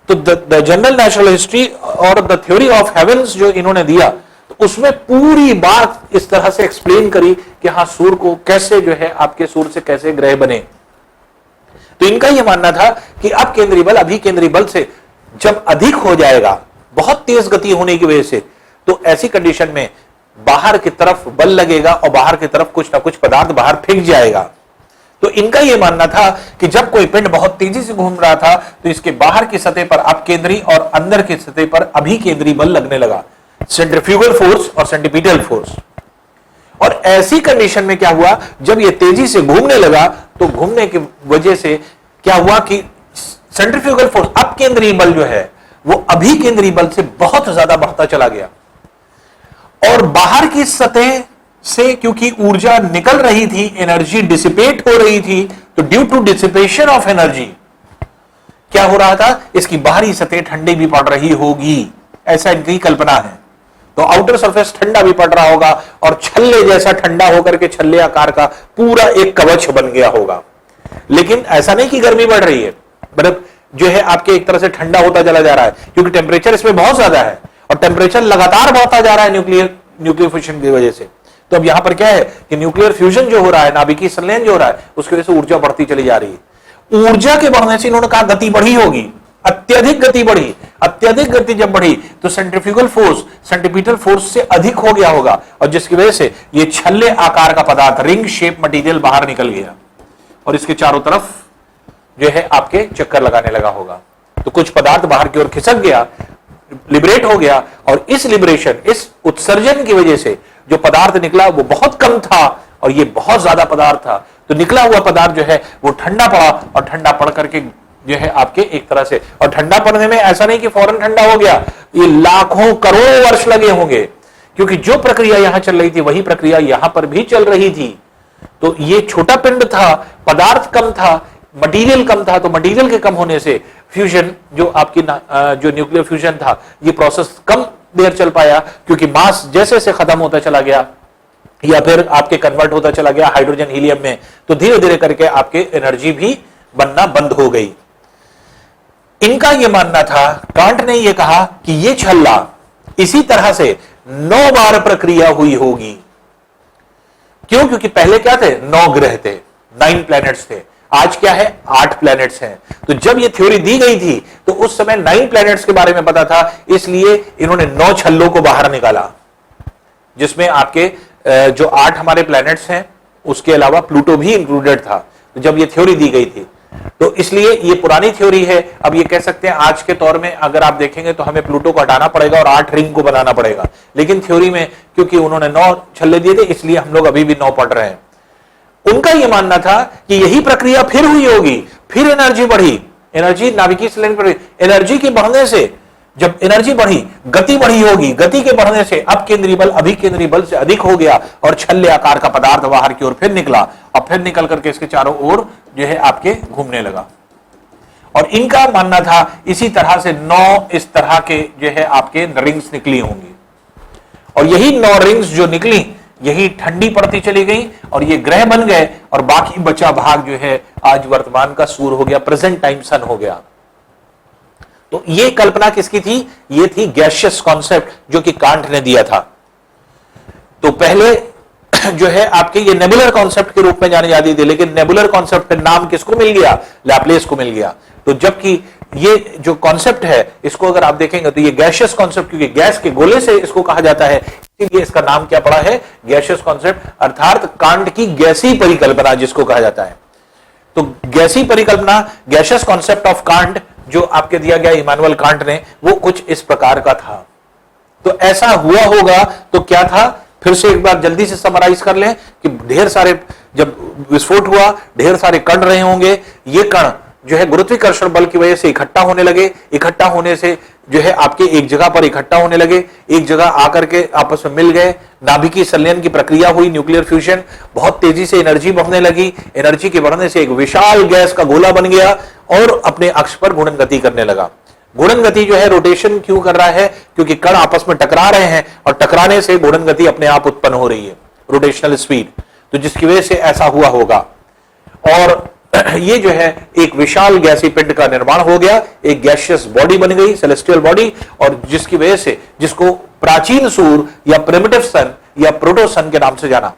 तो द जनरल नेचुरल हिस्ट्री और द थ्योरी ऑफ हेवेंस जो इन्होंने दिया, तो उसमें पूरी बात इस तरह से एक्सप्लेन करी कि हाँ सूर्य को कैसे जो है आपके सूर्य से कैसे ग्रह बने। तो इनका यह मानना था कि अपकेंद्रीय बल अभिकेंद्रीय बल से जब अधिक हो जाएगा, बहुत तेज गति होने की वजह से, तो ऐसी कंडीशन में बाहर की तरफ बल लगेगा और बाहर की तरफ कुछ ना कुछ पदार्थ बाहर फेंक जाएगा। तो इनका यह मानना था कि जब कोई पिंड बहुत तेजी से घूम रहा था तो इसके बाहर की सतह पर अपकेंद्रीय और अंदर की सतह पर अभिकेंद्रीय बल लगने लगा, सेंट्रीफ्यूगल फोर्स और सेंट्रीपिटल फोर्स। और ऐसी कंडीशन में क्या हुआ, जब यह तेजी से घूमने लगा तो घूमने की वजह से क्या हुआ कि सेंट्रीफ्यूगल फोर्स, अपकेंद्रीय बल जो है वो अभिकेंद्रीय बल से बहुत ज्यादा बढ़ता चला गया, और बाहर की सतह से क्योंकि ऊर्जा निकल रही थी, एनर्जी डिसिपेट हो रही थी, तो due to dissipation of energy क्या हो रहा था, इसकी बाहरी सतह ठंडी भी पड़ रही होगी, ऐसा इनकी कल्पना है। तो आउटर सरफेस ठंडा भी पड़ रहा होगा और छल्ले जैसा ठंडा होकर के छल्ले आकार का पूरा एक कवच बन गया होगा। लेकिन ऐसा नहीं कि गर्मी बढ़ रही है, मतलब जो है आपके एक तरह से ठंडा होता चला जा रहा है, क्योंकि टेम्परेचर इसमें बहुत ज्यादा है और टेम्परेचर लगातार बढ़ता जा रहा है न्यूक्लियर फ्यूजन की वजह से। तो अब यहां पर क्या है कि न्यूक्लियर फ्यूजन जो हो रहा है, नाभिकीय संलयन जो हो रहा है, उसकी वजह से ऊर्जा बढ़ती चली जा रही है। ऊर्जा के बढ़ने से इन्होंने कहा गति बढ़ी होगी, अत्यधिक गति बढ़ी। अत्यधिक गति जब बढ़ी तो सेंट्रीफ्यूगल फोर्स सेंट्रीपिटल फोर्स से अधिक हो गया होगा, और जिसकी वजह से ये छल्ले आकार का पदार्थ, रिंग शेप मटेरियल बाहर निकल गया और इसके चारों तरफ जो है आपके चक्कर लगाने लगा होगा। तो कुछ पदार्थ बाहर की ओर खिसक गया, लिबरेट हो गया, और इस लिबरेशन, इस उत्सर्जन की वजह से जो पदार्थ निकला वो बहुत कम था और ये बहुत ज्यादा पदार्थ था। तो निकला हुआ पदार्थ जो है वो ठंडा पड़ा, और ठंडा पड़ करके जो है आपके एक तरह से, और ठंडा पड़ने में ऐसा नहीं कि फौरन ठंडा हो गया, ये लाखों करोड़ों वर्ष लगे होंगे, क्योंकि जो प्रक्रिया यहां चल रही थी वही प्रक्रिया यहां पर भी चल रही थी। तो ये छोटा पिंड था, पदार्थ कम था, मटेरियल कम था, तो मटेरियल के कम होने से फ्यूजन जो आपकी जो न्यूक्लियर फ्यूजन था, ये प्रोसेस कम देर चल पाया, क्योंकि मास जैसे जैसे खत्म होता चला गया या फिर आपके कन्वर्ट होता चला गया हाइड्रोजन हीलियम में, तो धीरे धीरे करके आपके एनर्जी भी बनना बंद हो गई। इनका यह मानना था, कांट ने यह कहा कि यह छल्ला इसी तरह से 9 बार प्रक्रिया हुई होगी। क्यों? क्योंकि पहले क्या थे, 9 ग्रह थे, 9 प्लैनेट्स थे, आज क्या है 8 प्लैनेट्स हैं। तो जब ये थ्योरी दी गई थी तो उस समय 9 प्लैनेट्स के बारे में पता था, इसलिए इन्होंने 9 छल्लों को बाहर निकाला, जिसमें आपके जो 8 हमारे प्लैनेट्स हैं उसके अलावा प्लूटो भी इंक्लूडेड था। तो जब ये थ्योरी दी गई थी, तो इसलिए ये पुरानी थ्योरी है। अब ये कह सकते हैं आज के तौर में अगर आप देखेंगे तो हमें प्लूटो को हटाना पड़ेगा और 8 रिंग को बनाना पड़ेगा, लेकिन थ्योरी में क्योंकि उन्होंने 9 छल्ले दिए थे, इसलिए हम लोग अभी भी 9 पढ़ रहे हैं। उनका यह मानना था कि यही प्रक्रिया फिर हुई होगी, फिर एनर्जी बढ़ी, एनर्जी नाभिकीय संलयन पर, एनर्जी के बढ़ने से, जब एनर्जी बढ़ी गति बढ़ी होगी, गति के बढ़ने से अपकेंद्रीय बल अभिकेंद्रीय बल से अधिक हो गया और छल्ले आकार का पदार्थ बाहर की ओर फिर निकला, और फिर निकल करके इसके चारों ओर जो है आपके घूमने लगा। और इनका मानना था इसी तरह से 9 इस तरह के जो है आपके रिंग्स निकली होंगी, और यही 9 रिंग्स जो निकली यही ठंडी पड़ती चली गई और ये ग्रह बन गए, और बाकी बचा भाग जो है आज वर्तमान का सूर्य हो गया, प्रेजेंट टाइम सन हो गया। तो ये कल्पना किसकी थी? ये थी गैसियस कॉन्सेप्ट जो कि कांट ने दिया था। तो पहले जो है आपके ये नेबुलर कॉन्सेप्ट के रूप में जाने जाती थी, लेकिन नेबुलर कॉन्सेप्ट का नाम किसको मिल गया? लैपलेस को मिल गया। तो जबकि ये जो कॉन्सेप्ट है इसको अगर आप देखेंगे तो ये गैसियस कॉन्सेप्ट, क्योंकि गैस के गोले से इसको कहा जाता है, इसीलिए इसका नाम क्या पड़ा है? गैसियस कॉन्सेप्ट, अर्थात कांट की गैसी परिकल्पना जिसको कहा जाता है। तो गैसी परिकल्पना, गैसियस कॉन्सेप्ट ऑफ कांट जो आपके दिया गया इमानुएल कांट ने, वो कुछ इस प्रकार का था। तो ऐसा हुआ होगा तो क्या था, फिर से एक बार जल्दी से समराइज कर लें कि ढेर सारे, जब विस्फोट हुआ ढेर सारे कण रहे होंगे, ये कण जो है गुरुत्वाकर्षण बल की वजह से इकट्ठा होने लगे, इकट्ठा होने से जो है आपके एक जगह पर इकट्ठा होने लगे, एक जगह आकर के आपस में मिल गए, नाभिकीय संलयन की प्रक्रिया हुई, न्यूक्लियर फ्यूजन, बहुत तेजी से एनर्जी बढ़ने लगी, एनर्जी के बढ़ने से एक विशाल गैस का गोला बन गया और अपने अक्ष पर घूर्णन गति करने लगा। घूर्णन गति जो है रोटेशन क्यों कर रहा है? क्योंकि कण आपस में टकरा रहे हैं और टकराने से घूर्णन गति अपने आप उत्पन्न हो रही है, रोटेशनल स्पीड, तो जिसकी वजह से ऐसा हुआ होगा। और ये जो है एक विशाल गैसीय पिंड का निर्माण हो गया, एक गैसियस बॉडी बन गई, सेलेस्टियल बॉडी, और जिसकी वजह से, जिसको प्राचीन सूर्य या प्रिमिटिव सन या प्रोटो सन के नाम से जाना।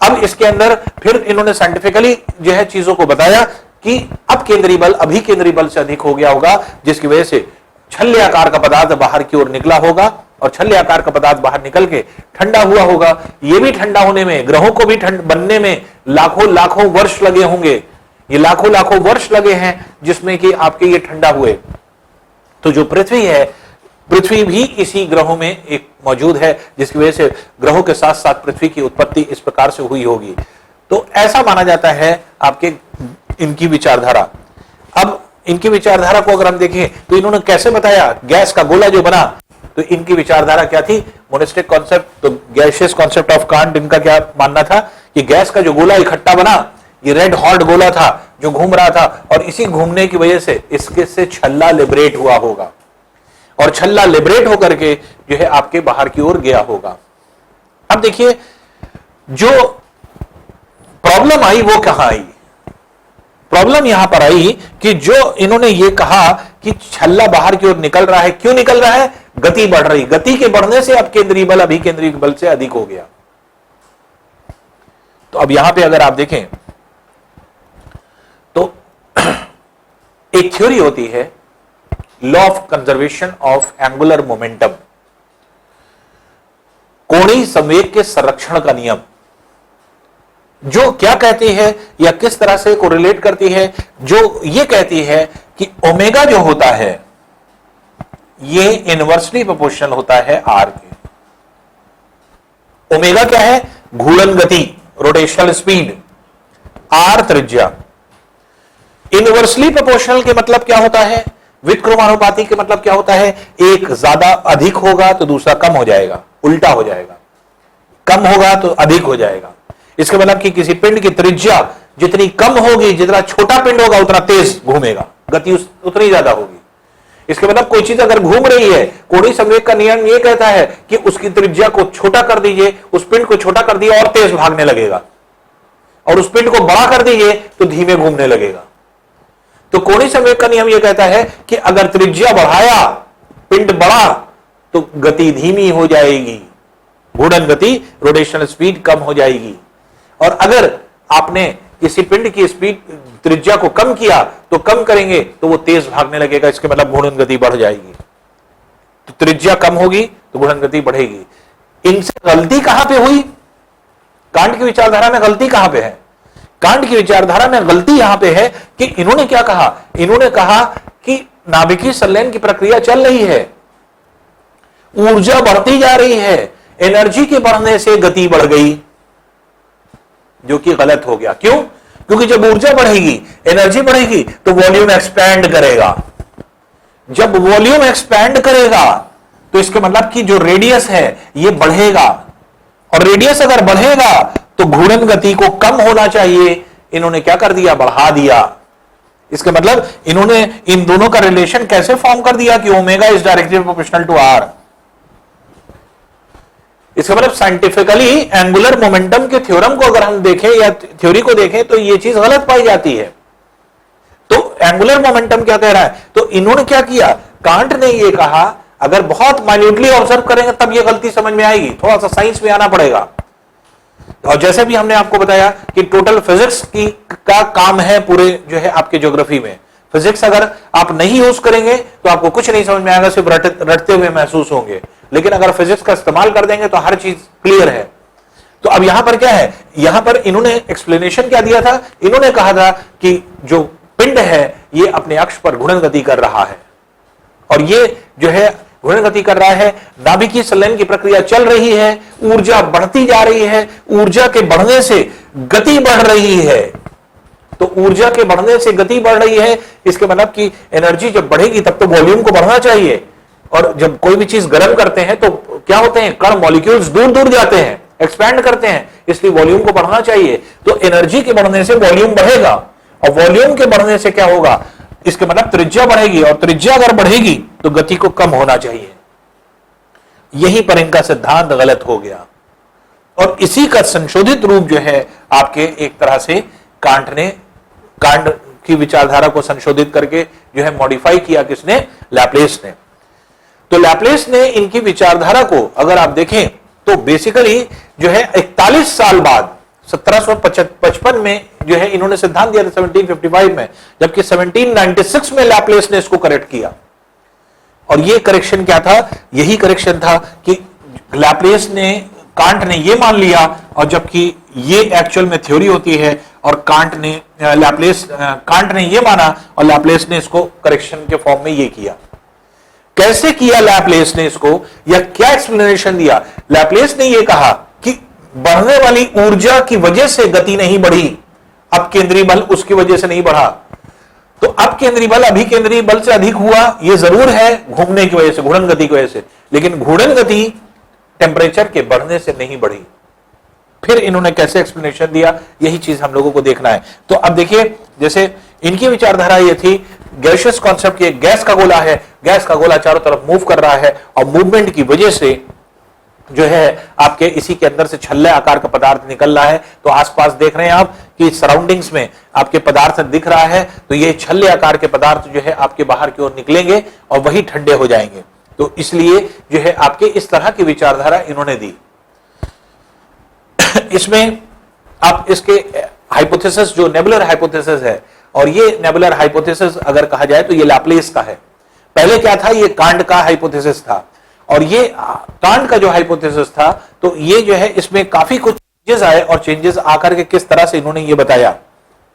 अब इसके अंदर फिर इन्होंने साइंटिफिकली जो है चीजों को बताया कि अब केंद्रीय बल अभिकेंद्रीय बल से अधिक हो गया होगा, जिसकी वजह से छल्ले आकार का पदार्थ बाहर की ओर निकला होगा, और छल्ले आकार का पदार्थ बाहर निकल के ठंडा हुआ होगा। ये भी ठंडा होने में, ग्रहों को भी ठंड बनने में लाखों लाखों वर्ष लगे होंगे, ये लाखों लाखों वर्ष लगे हैं जिसमें कि आपके ये ठंडा हुए। तो जो पृथ्वी है, पृथ्वी भी इसी ग्रहों में एक मौजूद है, जिसकी वजह से ग्रहों के साथ साथ पृथ्वी की उत्पत्ति इस प्रकार से हुई होगी। तो ऐसा माना जाता है आपके इनकी विचारधारा। अब इनकी विचारधारा को अगर हम देखें तो इन्होंने कैसे बताया गैस का गोला जो बना, तो इनकी विचारधारा क्या थी, मोनिस्टिक कॉन्सेप्ट। तो गैसियस कॉन्सेप्ट ऑफ कांट, इनका क्या मानना था कि गैस का जो गोला इकट्ठा बना, ये रेड हॉट गोला था जो घूम रहा था, और इसी घूमने की वजह से इसके से छल्ला लिबरेट हुआ होगा, और छल्ला लिबरेट होकर के जो है आपके बाहर की ओर गया होगा। अब देखिए जो प्रॉब्लम आई वो कहां आई, प्रॉब्लम यहां पर आई कि जो इन्होंने ये कहा कि छल्ला बाहर की ओर निकल रहा है, क्यों निकल रहा है, गति बढ़ रही, गति के बढ़ने से अब केंद्रीय बल अभिकेंद्रीय बल से अधिक हो गया। तो अब यहां पे अगर आप देखें तो एक थ्योरी होती है law of conservation of angular momentum, कोणीय संवेग के संरक्षण का नियम, जो क्या कहती है या किस तरह से कोरिलेट करती है, जो ये कहती है कि ओमेगा जो होता है ये इनवर्सली प्रोपोर्शनल होता है आर के। ओमेगा क्या है, घूर्णन गति, रोटेशनल स्पीड, आर त्रिज्या। इनवर्सली प्रोपोर्शनल के मतलब क्या होता है, व्युत्क्रमानुपाती के मतलब क्या होता है, एक ज्यादा अधिक होगा तो दूसरा कम हो जाएगा, उल्टा हो जाएगा, कम होगा तो अधिक हो जाएगा। इसके मतलब कि किसी पिंड की त्रिज्या जितनी कम होगी, जितना छोटा पिंड होगा उतना तेज घूमेगा, गति उतनी ज्यादा होगी। इसके मतलब कोई चीज अगर घूम रही है, कोणीय संवेग का नियम यह कहता है कि उसकी त्रिज्या को छोटा कर दीजिए, उस पिंड को छोटा कर दिया और तेज भागने लगेगा, और उस पिंड को बड़ा कर दीजिए तो धीमे घूमने लगेगा। तो कोणीय संवेग का नियम यह कहता है कि अगर त्रिज्या बढ़ाया, पिंड बढ़ा, तो गति धीमी हो जाएगी, घूर्णन गति, रोटेशनल स्पीड कम हो जाएगी। और अगर आपने किसी पिंड की स्पीड त्रिज्या को कम किया तो कम करेंगे तो वो तेज भागने लगेगा, इसके मतलब घूर्णन गति बढ़ जाएगी। तो त्रिज्या कम होगी तो घूर्णन गति बढ़ेगी। इनसे गलती कहां पे हुई, कांट की विचारधारा में गलती कहां पे है, कांट की विचारधारा में गलती यहां पे है कि इन्होंने क्या कहा, इन्होंने कहा कि नाभिकीय संलयन की प्रक्रिया चल रही है, ऊर्जा बढ़ती जा रही है, एनर्जी के बढ़ने से गति बढ़ गई, जो कि गलत हो गया। क्यों, क्योंकि जब ऊर्जा बढ़ेगी, एनर्जी बढ़ेगी तो वॉल्यूम एक्सपैंड करेगा। जब वॉल्यूम एक्सपैंड करेगा तो इसके मतलब कि जो रेडियस है ये बढ़ेगा, और रेडियस अगर बढ़ेगा तो घूर्णन गति को कम होना चाहिए, इन्होंने क्या कर दिया, बढ़ा दिया। इसके मतलब इन्होंने इन दोनों का रिलेशन कैसे फॉर्म कर दिया कि omega is directly proportional to R. इसका मतलब साइंटिफिकली एंगुलर मोमेंटम के थ्योरम को अगर हम देखें या थ्योरी को देखें तो ये चीज गलत पाई जाती है। तो एंगुलर मोमेंटम क्या कह रहा है, तो इन्होंने क्या किया, कांट ने ये कहा, अगर बहुत माइन्यूटली ऑब्जर्व करेंगे तब ये गलती समझ में आएगी, थोड़ा सा साइंस में आना पड़ेगा। और जैसे भी हमने आपको बताया कि टोटल फिजिक्स की का काम है पूरे जो है आपके ज्योग्राफी में, फिजिक्स अगर आप नहीं यूज करेंगे तो आपको कुछ नहीं समझ में आएगा, सिर्फ रटते हुए महसूस होंगे, लेकिन अगर फिजिक्स का इस्तेमाल कर देंगे तो हर चीज क्लियर है। तो अब यहां पर क्या है, यहां पर इन्होंने एक्सप्लेनेशन क्या दिया था, इन्होंने कहा था कि जो पिंड है ये अपने अक्ष पर घूर्णन गति कर रहा है, और ये जो है घूर्णन गति कर रहा है, नाभिकीय संलयन की प्रक्रिया चल रही है, ऊर्जा बढ़ती जा रही है, ऊर्जा के बढ़ने से गति बढ़ रही है। तो ऊर्जा के बढ़ने से गति बढ़ रही है, इसके मतलब कि एनर्जी जब बढ़ेगी तब तो वॉल्यूम को बढ़ना चाहिए, और जब कोई भी चीज गर्म करते हैं तो क्या होते हैं, कण मॉलिक्यूल्स दूर दूर जाते हैं, एक्सपैंड करते हैं, इसलिए वॉल्यूम को बढ़ना चाहिए। तो एनर्जी के बढ़ने से वॉल्यूम बढ़ेगा, और वॉल्यूम के बढ़ने से क्या होगा, इसके मतलब त्रिज्या बढ़ेगी, और त्रिज्या अगर बढ़ेगी तो गति को कम होना चाहिए। यहीं पर इनका सिद्धांत गलत हो गया, और इसी का संशोधित रूप जो है आपके एक तरह से कांट की विचारधारा को संशोधित करके जो है मॉडिफाई किया, किसने, लैप्लेस ने। तो लैप्लेस ने इनकी विचारधारा को अगर आप देखें तो बेसिकली जो है 41 साल बाद 1755 में जो है इन्होंने सिद्धांत दिया था 1755 में, जबकि 1796 में लैप्लेस ने इसको करेक्ट किया। और ये करेक्शन क्या था, यही करेक्शन था कि लैप्लेस ने, कांट ने ये मान लिया, और जबकि ये एक्चुअल में थ्योरी होती है, और कांट ने ये माना और लैप्लेस ने इसको करेक्शन के फॉर्म में ये किया। कैसे किया लैप्लेस ने इसको, या क्या एक्सप्लेनेशन दिया, लैप्लेस ने ये कहा कि बढ़ने वाली ऊर्जा की वजह से गति नहीं बढ़ी, अपकेंद्री बल उसकी वजह से नहीं बढ़ा। तो अपकेंद्री बल अभिकेंद्री बल से अधिक हुआ, यह जरूर है घूमने की वजह से, घूर्णन गति की वजह से, लेकिन घूर्णन गति टेम्परेचर के बढ़ने से नहीं बढ़ी। फिर इन्होंने कैसे एक्सप्लेनेशन दिया, यही चीज हम लोगों को देखना है। तो अब देखिए, जैसे इनकी विचारधारा ये थी, गैसियस कॉन्सेप्ट की, गैस का गोला है, गैस का गोला चारों तरफ मूव कर रहा है और मूवमेंट की वजह से जो है आपके इसी के अंदर से छल्ले आकार का पदार्थ निकल रहा है। तो आसपास देख रहे हैं आप कि सराउंडिंग्स में आपके पदार्थ दिख रहा है, तो ये छल्ले आकार के पदार्थ जो है आपके बाहर की ओर निकलेंगे और वही ठंडे हो जाएंगे। तो इसलिए जो है आपके इस तरह की विचारधारा इन्होंने दी। इसमें आप इसके हाइपोथेसिस जो नेबुलर हाइपोथेसिस है, और ये नेबुलर हाइपोथेसिस अगर कहा जाए तो ये लैप्लेस का है। पहले क्या था, ये कांट का हाइपोथेसिस था, और ये कांट का जो हाइपोथेसिस था, तो ये जो है इसमें काफी कुछ चेंजेस आए और चेंजेस आकर के किस तरह से इन्होंने ये बताया।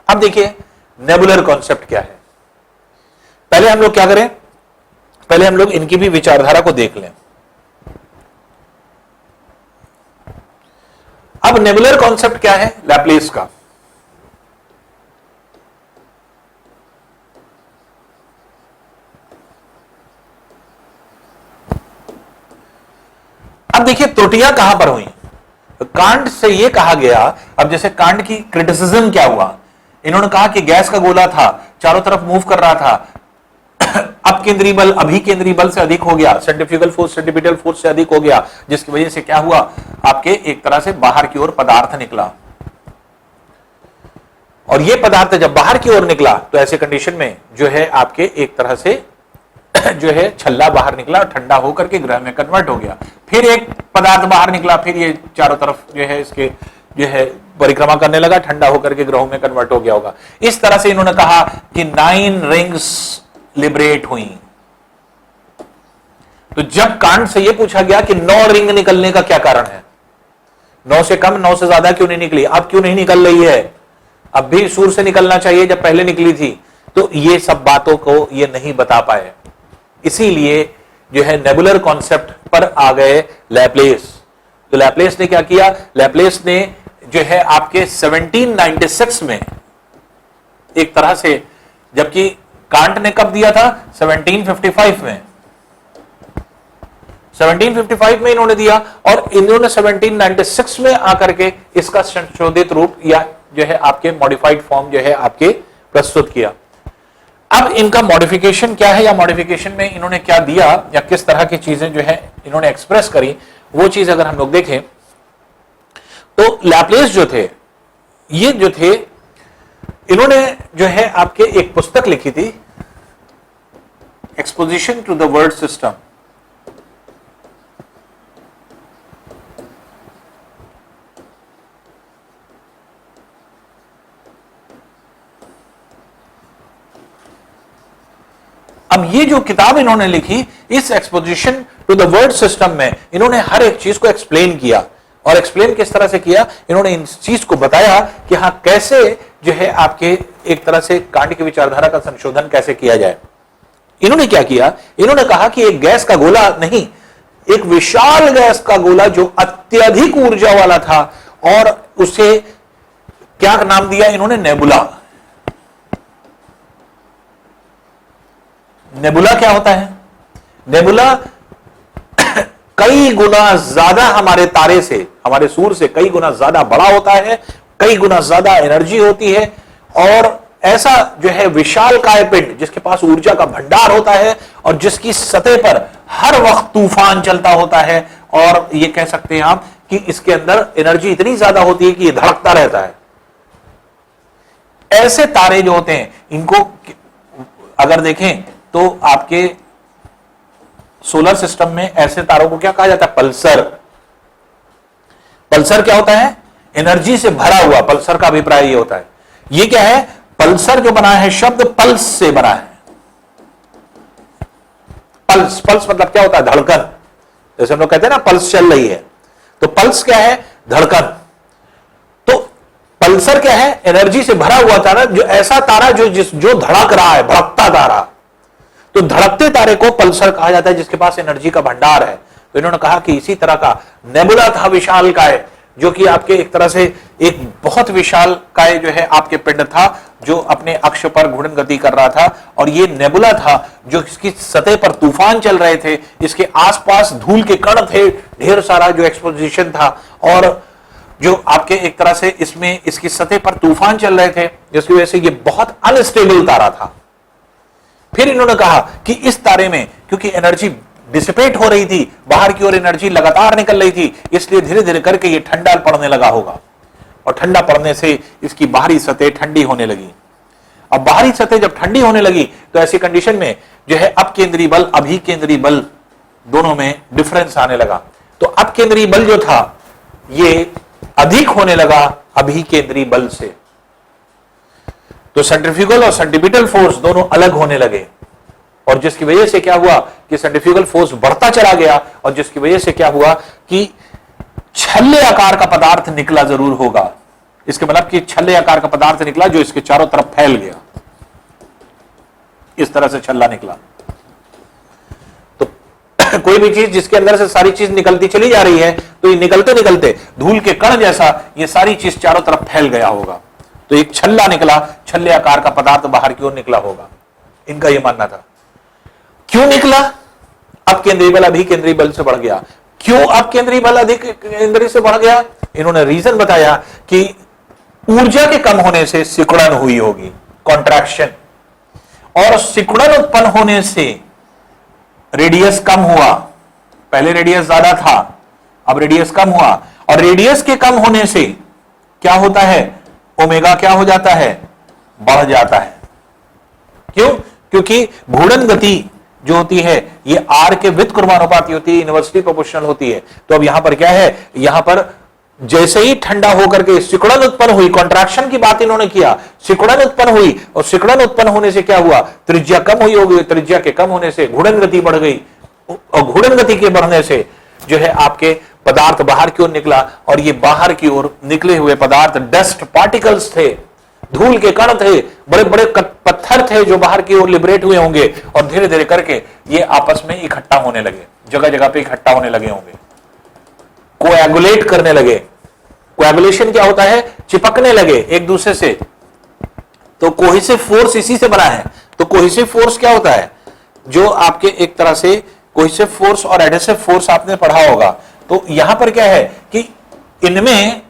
अब देखिए नेबुलर कॉन्सेप्ट क्या है। पहले हम लोग क्या करें, पहले हम लोग इनकी भी विचारधारा को देख लें। अब नेबुलर कॉन्सेप्ट क्या है लैप्लेस का। अब देखिए त्रुटियां कहां पर हुई। कांट से यह कहा गया, अब जैसे कांट की क्रिटिसिज्म क्या हुआ, इन्होंने कहा कि गैस का गोला था, चारों तरफ मूव कर रहा था, अपकेंद्री बल अभिकेंद्री बल से अधिक हो गया, सेंट्रीफ्यूगल फोर्स सेंट्रीपिटल फोर्स से अधिक हो गया, जिसकी वजह से क्या हुआ, आपके एक तरह से बाहर की ओर पदार्थ निकला। और यह पदार्थ जब बाहर की ओर निकला तो ऐसे कंडीशन में जो है आपके एक तरह से जो है छल्ला बाहर निकला, ठंडा होकर के ग्रह में कन्वर्ट हो गया। फिर एक पदार्थ बाहर निकला, फिर ये चारों तरफ जो है इसके जो है परिक्रमा करने लगा, ठंडा होकर के ग्रहों में कन्वर्ट हो गया होगा। इस तरह से इन्होंने कहा कि 9 रिंग्स लिबरेट हुई। तो जब कांट से यह पूछा गया कि 9 रिंग निकलने का क्या कारण है, 9 से कम 9 से ज्यादा क्यों नहीं निकली, अब क्यों नहीं निकल रही है, अब भी सूर्य से निकलना चाहिए जब पहले निकली थी। तो ये सब बातों को ये नहीं बता पाए, इसीलिए जो है नेबुलर कॉन्सेप्ट पर आ गए लैप्लेस। तो लैप्लेस ने क्या किया, लैप्लेस ने जो है आपके 1796 में एक तरह से, जबकि कांट ने कब दिया था 1755 में, 1755 में इन्होंने दिया, और इन्होंने 1796 में आकर के इसका संशोधित रूप या जो है आपके मॉडिफाइड फॉर्म जो है आपके प्रस्तुत किया। अब इनका मॉडिफिकेशन क्या है, या मॉडिफिकेशन में इन्होंने क्या दिया, या किस तरह की चीजें जो है इन्होंने एक्सप्रेस करी, वो चीज अगर हम लोग देखें तो लैप्लेस जो थे, ये जो थे, इन्होंने जो है आपके एक पुस्तक लिखी थी, exposition to the world system. अब ये जो किताब इन्होंने लिखी, इस exposition to the world system में इन्होंने हर एक चीज को एक्सप्लेन किया, और एक्सप्लेन किस तरह से किया, इन्होंने इन चीज को बताया कि हाँ कैसे जो है आपके एक तरह से कांट की विचारधारा का संशोधन कैसे किया जाए। इन्होंने क्या किया, इन्होंने कहा कि एक गैस का गोला नहीं, एक विशाल गैस का गोला जो अत्यधिक ऊर्जा वाला था, और उसे क्या नाम दिया इन्होंने, नेबुला। नेबुला क्या होता है, नेबुला कई गुना ज्यादा हमारे तारे से, हमारे सूर्य से कई गुना ज्यादा बड़ा होता है, कई गुना ज्यादा एनर्जी होती है, और ऐसा जो है विशाल काय पिंड जिसके पास ऊर्जा का भंडार होता है, और जिसकी सतह पर हर वक्त तूफान चलता होता है, और ये कह सकते हैं आप कि इसके अंदर एनर्जी इतनी ज्यादा होती है कि ये धड़कता रहता है। ऐसे तारे जो होते हैं, इनको अगर देखें तो आपके सोलर सिस्टम में ऐसे तारों को क्या कहा जाता है, पल्सर। पल्सर क्या होता है, एनर्जी से भरा हुआ, पल्सर का अभिप्राय ये होता है। ये क्या है, पल्सर जो बना है शब्द पल्स से बना है। पल्स, पल्स मतलब क्या होता है, धड़कन। जैसे हम लोग कहते हैं ना पल्स चल रही है, तो पल्स क्या है, धड़कन। तो पल्सर क्या है, एनर्जी से भरा हुआ तारा, जो ऐसा तारा जो धड़क रहा है, भड़कता तारा। तो धड़कते तारे को पल्सर कहा जाता है जिसके पास एनर्जी का भंडार है। तो इन्होंने कहा कि इसी तरह का नेबुला था विशाल काय, जो कि आपके एक तरह से एक बहुत विशाल काय जो है आपके पिंड था, जो अपने अक्ष पर घूर्णन गति कर रहा था, और ये नेबुला था जो इसकी सतह पर तूफान चल रहे थे, इसके आसपास धूल के कण थे, ढेर सारा जो एक्सपोजिशन था, और जो आपके एक तरह से इसमें इसकी सतह पर तूफान चल रहे थे, जिसकी वजह से ये बहुत अनस्टेबल तारा था। फिर इन्होंने कहा कि इस तारे में क्योंकि एनर्जी डिसिपेट हो रही थी, बाहर की ओर एनर्जी लगातार निकल रही थी, इसलिए धीरे धीरे करके ये ठंडा पड़ने लगा होगा, और ठंडा पड़ने से इसकी बाहरी सतह ठंडी होने लगी। अब बाहरी सतह जब ठंडी होने लगी तो ऐसी कंडीशन में जो है अपकेंद्रीय बल अभिकेंद्रीय बल दोनों में डिफरेंस आने लगा। तो अपकेंद्रीय बल जो था ये अधिक होने लगा अभिकेंद्रीय बल से, तो सेंट्रीफ्यूगल और सेंट्रीपिटल फोर्स दोनों अलग होने लगे, और जिसकी वजह से क्या हुआ कि सेंट्रीफ्यूगल फोर्स बढ़ता चला गया, और जिसकी वजह से क्या हुआ कि छल्ले आकार का पदार्थ निकला जरूर होगा। इसके मतलब कि छल्ले आकार का पदार्थ निकला जो इसके चारों तरफ फैल गया, इस तरह से छल्ला निकला। तो कोई भी चीज जिसके अंदर से सारी चीज निकलती चली जा रही है, तो ये निकलते निकलते धूल के कण जैसा ये सारी चीज चारों तरफ फैल गया होगा, तो एक छल्ला निकला, छल्ले आकार का पदार्थ बाहर की ओर निकला होगा, इनका यह मानना था। क्यों निकला? अपकेंद्रीय बल अभिकेंद्रीय बल से बढ़ गया। क्यों अपकेंद्रीय बल अधिकेंद्रीय से बढ़ गया? इन्होंने रीजन बताया कि ऊर्जा के कम होने से सिकुड़न हुई होगी, कॉन्ट्रैक्शन, और सिकुड़न उत्पन्न होने से रेडियस कम हुआ। पहले रेडियस ज्यादा था, अब रेडियस कम हुआ, और रेडियस के कम होने से क्या होता है? ओमेगा क्या हो जाता है? बढ़ जाता है। क्यों? क्योंकि घूर्णन गति जो होती है ये आर के व्युत्क्रमानुपाती होती है, इनवर्सली प्रोपोर्शनल होती है। तो अब यहां पर क्या है, यहां पर जैसे ही ठंडा होकर के सिकुड़न उत्पन्न हुई, कॉन्ट्रैक्शन की बात इन्होंने किया, सिकुड़न उत्पन्न हुई, और सिकुड़न उत्पन्न होने से क्या हुआ? त्रिज्या कम हुई होगी, त्रिज्या के कम होने से घूर्णन गति बढ़ गई, और घूर्णन गति के बढ़ने से जो है आपके पदार्थ बाहर की ओर निकला, और ये बाहर की ओर निकले हुए पदार्थ डस्ट पार्टिकल्स थे, धूल के कण थे, बड़े बड़े पत्थर थे जो बाहर की ओर लिबरेट हुए होंगे, और धीरे धीरे करके ये आपस में इकट्ठा होने लगे, जगह जगह पे इकट्ठा होने लगे होंगे, कोएगुलेट करने लगे। कोएगुलेशन क्या होता है? चिपकने लगे एक दूसरे से। तो कोहेसिव फोर्स इसी से बना है। तो कोहेसिव फोर्स क्या होता है? जो आपके एक तरह से कोहेसिव फोर्स और एडहेसिव फोर्स आपने पढ़ा होगा। तो यहां पर क्या है कि इनमें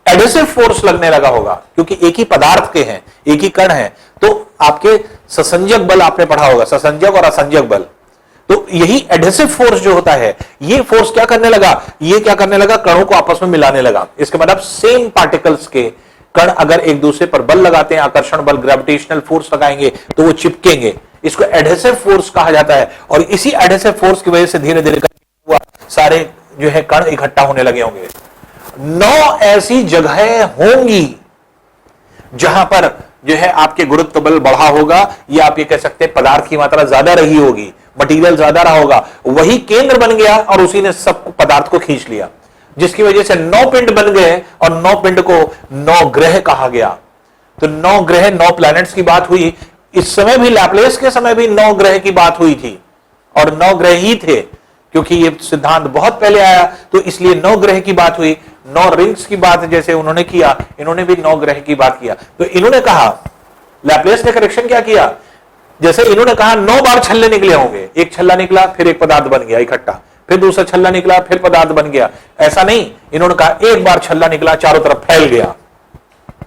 एडहेसिव फोर्स लगने लगा होगा, क्योंकि एक ही पदार्थ के हैं, एक ही कण है। तो आपके ससंजक बल आपने पढ़ा होगा, ससंजक और असंजक बल। तो यही एडहेसिव फोर्स जो होता है, ये फोर्स क्या करने लगा? ये क्या करने लगा? कणों को आपस में मिलाने लगा। इसके मतलब सेम पार्टिकल्स के कण अगर एक दूसरे पर बल लगाते हैं, आकर्षण बल, ग्रेविटेशनल फोर्स लगाएंगे, तो वो चिपकेंगे। इसको एडहेसिव फोर्स कहा जाता है, और इसी एडहेसिव फोर्स की वजह से धीरे धीरे हुआ सारे जो है कण इकट्ठा होने लगे होंगे। 9 ऐसी जगहें होंगी जहां पर जो है आपके गुरुत्व बल बढ़ा होगा, या आप ये कह सकते हैं पदार्थ की मात्रा ज्यादा रही होगी, मटेरियल ज्यादा रहा होगा, वही केंद्र बन गया और उसी ने सब पदार्थ को खींच लिया, जिसकी वजह से 9 पिंड बन गए, और 9 पिंड को 9 ग्रह कहा गया। तो 9 ग्रह, 9 प्लैनेट्स की बात हुई। इस समय भी, लैपलेस के समय भी 9 ग्रह की बात हुई थी, और 9 ग्रह ही थे, क्योंकि ये सिद्धांत बहुत पहले आया, तो इसलिए 9 ग्रह की बात हुई। 9 रिंग्स की बात जैसे उन्होंने किया, इन्होंने भी 9 ग्रह की बात किया। तो इन्होंने कहा, लैपलेस ने करेक्शन क्या किया? जैसे इन्होंने कहा 9 बार छल्ले निकले होंगे, एक छल्ला निकला फिर एक पदार्थ बन गया इकट्ठा, फिर दूसरा छल्ला निकला फिर पदार्थ बन गया, ऐसा नहीं। इन्होंने कहा एक बार छल्ला निकला, चारों तरफ फैल गया।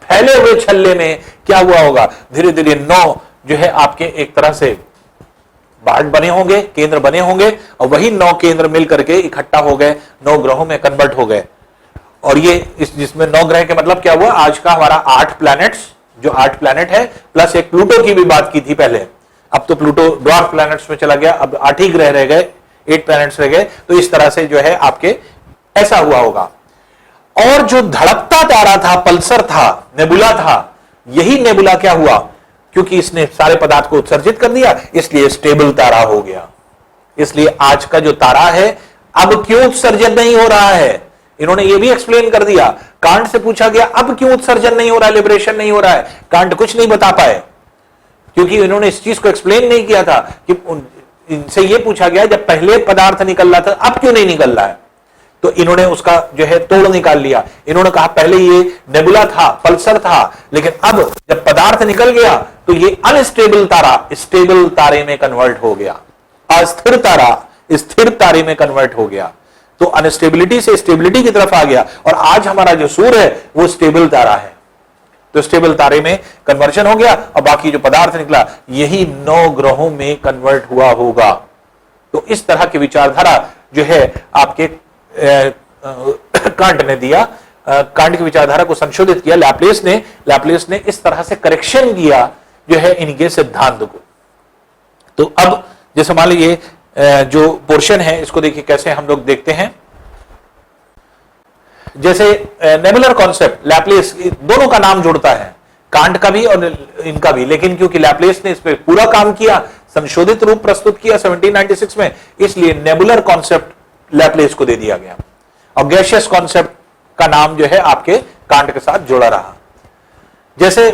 फैले हुए छल्ले में क्या हुआ होगा? धीरे धीरे 9 जो है आपके एक तरह से पार्ट बने होंगे, केंद्र बने होंगे, और वही 9 केंद्र मिल करके इकट्ठा हो गए, 9 ग्रहों में कन्वर्ट हो गए। और ये जिसमें 9 ग्रह के मतलब क्या हुआ? आज का हमारा 8 प्लैनेट्स, जो 8 प्लैनेट है, प्लस एक प्लूटो की भी बात की थी पहले, अब तो प्लूटो ड्वार्फ प्लैनेट्स में चला गया, अब 8 ही ग्रह रह गए, 8 प्लैनेट्स रह गए। तो इस तरह से जो है आपके ऐसा हुआ होगा। और जो धड़कता तारा था, पल्सर था, नेबुला था, यही नेबुला क्या हुआ? क्योंकि इसने सारे पदार्थ को उत्सर्जित कर दिया, इसलिए स्टेबल तारा हो गया। इसलिए आज का जो तारा है, अब क्यों उत्सर्जन नहीं हो रहा है, इन्होंने ये भी एक्सप्लेन कर दिया। कांट से पूछा गया अब क्यों उत्सर्जन नहीं हो रहा है, लिबरेशन नहीं हो रहा है, कांट कुछ नहीं बता पाए, क्योंकि इन्होंने इस चीज को एक्सप्लेन नहीं किया था। कि इनसे ये पूछा गया जब पहले पदार्थ निकल रहा था, अब क्यों नहीं निकल रहा है? तो इन्होंने उसका जो है तोड़ निकाल लिया। इन्होंने कहा पहले ये नेबुला था, पल्सर था, लेकिन अब जब पदार्थ निकल गया तो ये अनस्टेबल तारा स्टेबल तारे में कन्वर्ट हो गया, अस्थिर तारा स्थिर तारे में कन्वर्ट हो गया। तो अनस्टेबिलिटी से स्टेबिलिटी की तरफ आ गया और आज हमारा जो सूर्य है वो स्टेबल तारा है। तो स्टेबल तारे में कन्वर्जन हो गया और बाकी जो पदार्थ निकला यही 9 ग्रहों में कन्वर्ट हुआ होगा। तो इस तरह की विचारधारा जो है आपके कांट ने दिया, कांट की विचारधारा को संशोधित किया लैपलेस ने इस तरह से करेक्शन किया जो है इनके सिद्धांत को। तो अब जैसे मान लीजिए जो पोर्शन है इसको देखिए कैसे हम लोग देखते हैं। जैसे नेबुलर कॉन्सेप्ट लैपलेस दोनों का नाम जुड़ता है, कांट का भी और इनका भी, लेकिन क्योंकि लैपलेस ने इस पे पूरा काम किया, संशोधित रूप प्रस्तुत किया 1796 में, इसलिए नेबुलर कॉन्सेप्ट लैपलेस को दे दिया गया और गैसियस कॉन्सेप्ट का नाम जो है आपके कांट के साथ जुड़ा रहा। जैसे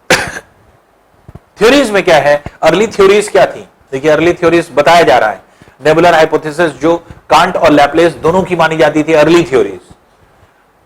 थ्योरीज में क्या है, अर्ली थ्योरीज क्या थी, देखिए अर्ली थ्योरीज बताया जा रहा है। नेबुलर हाइपोथेसिस जो कांट और लैपलेस दोनों की मानी जाती थी early theories.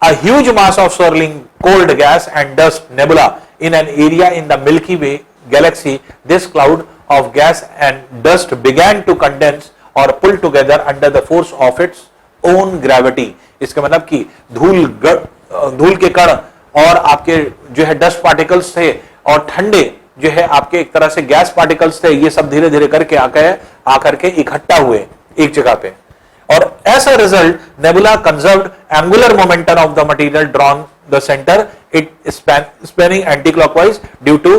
A huge mass of swirling cold gas and dust nebula in an area in the Milky Way galaxy. This cloud of gas and dust began to condense or pull together under the force of its own gravity. इसका मतलब कि धूल के कण और आपके जो है डस्ट पार्टिकल्स थे और ठंडे जो है आपके एक तरह से गैस पार्टिकल्स थे, ये सब धीरे धीरे करके आकर के इकट्ठा हुए एक जगह पे। और as a result, nebula conserved angular momentum of the material drawn the center, it spinning anticlockwise due to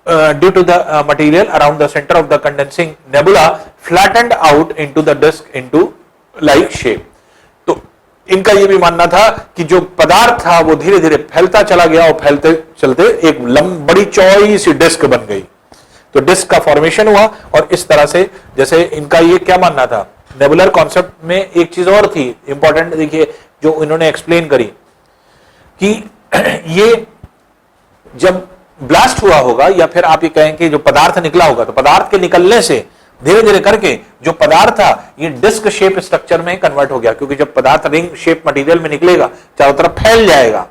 the material around the center of the condensing nebula flattened out into the disk into like shape. तो इनका ये भी मानना था कि जो पदार्थ था वो धीरे धीरे फैलता चला गया और फैलते चलते एक बड़ी चौड़ी सी डिस्क बन गई। तो डिस्क का फॉर्मेशन हुआ और इस तरह से जैसे इनका ये क्या मानना था। नेबुलर कॉन्सेप्ट में एक चीज और थी इंपॉर्टेंट, देखिए जो इन्होंने एक्सप्लेन करी कि ये जब ब्लास्ट हुआ होगा या फिर आप ये कहें कि जो पदार्थ निकला होगा, तो पदार्थ के निकलने से धीरे धीरे करके जो पदार्थ था ये डिस्क शेप स्ट्रक्चर में कन्वर्ट हो गया, क्योंकि जब पदार्थ रिंग शेप मटेरियल में निकलेगा चारों तरफ फैल जाएगा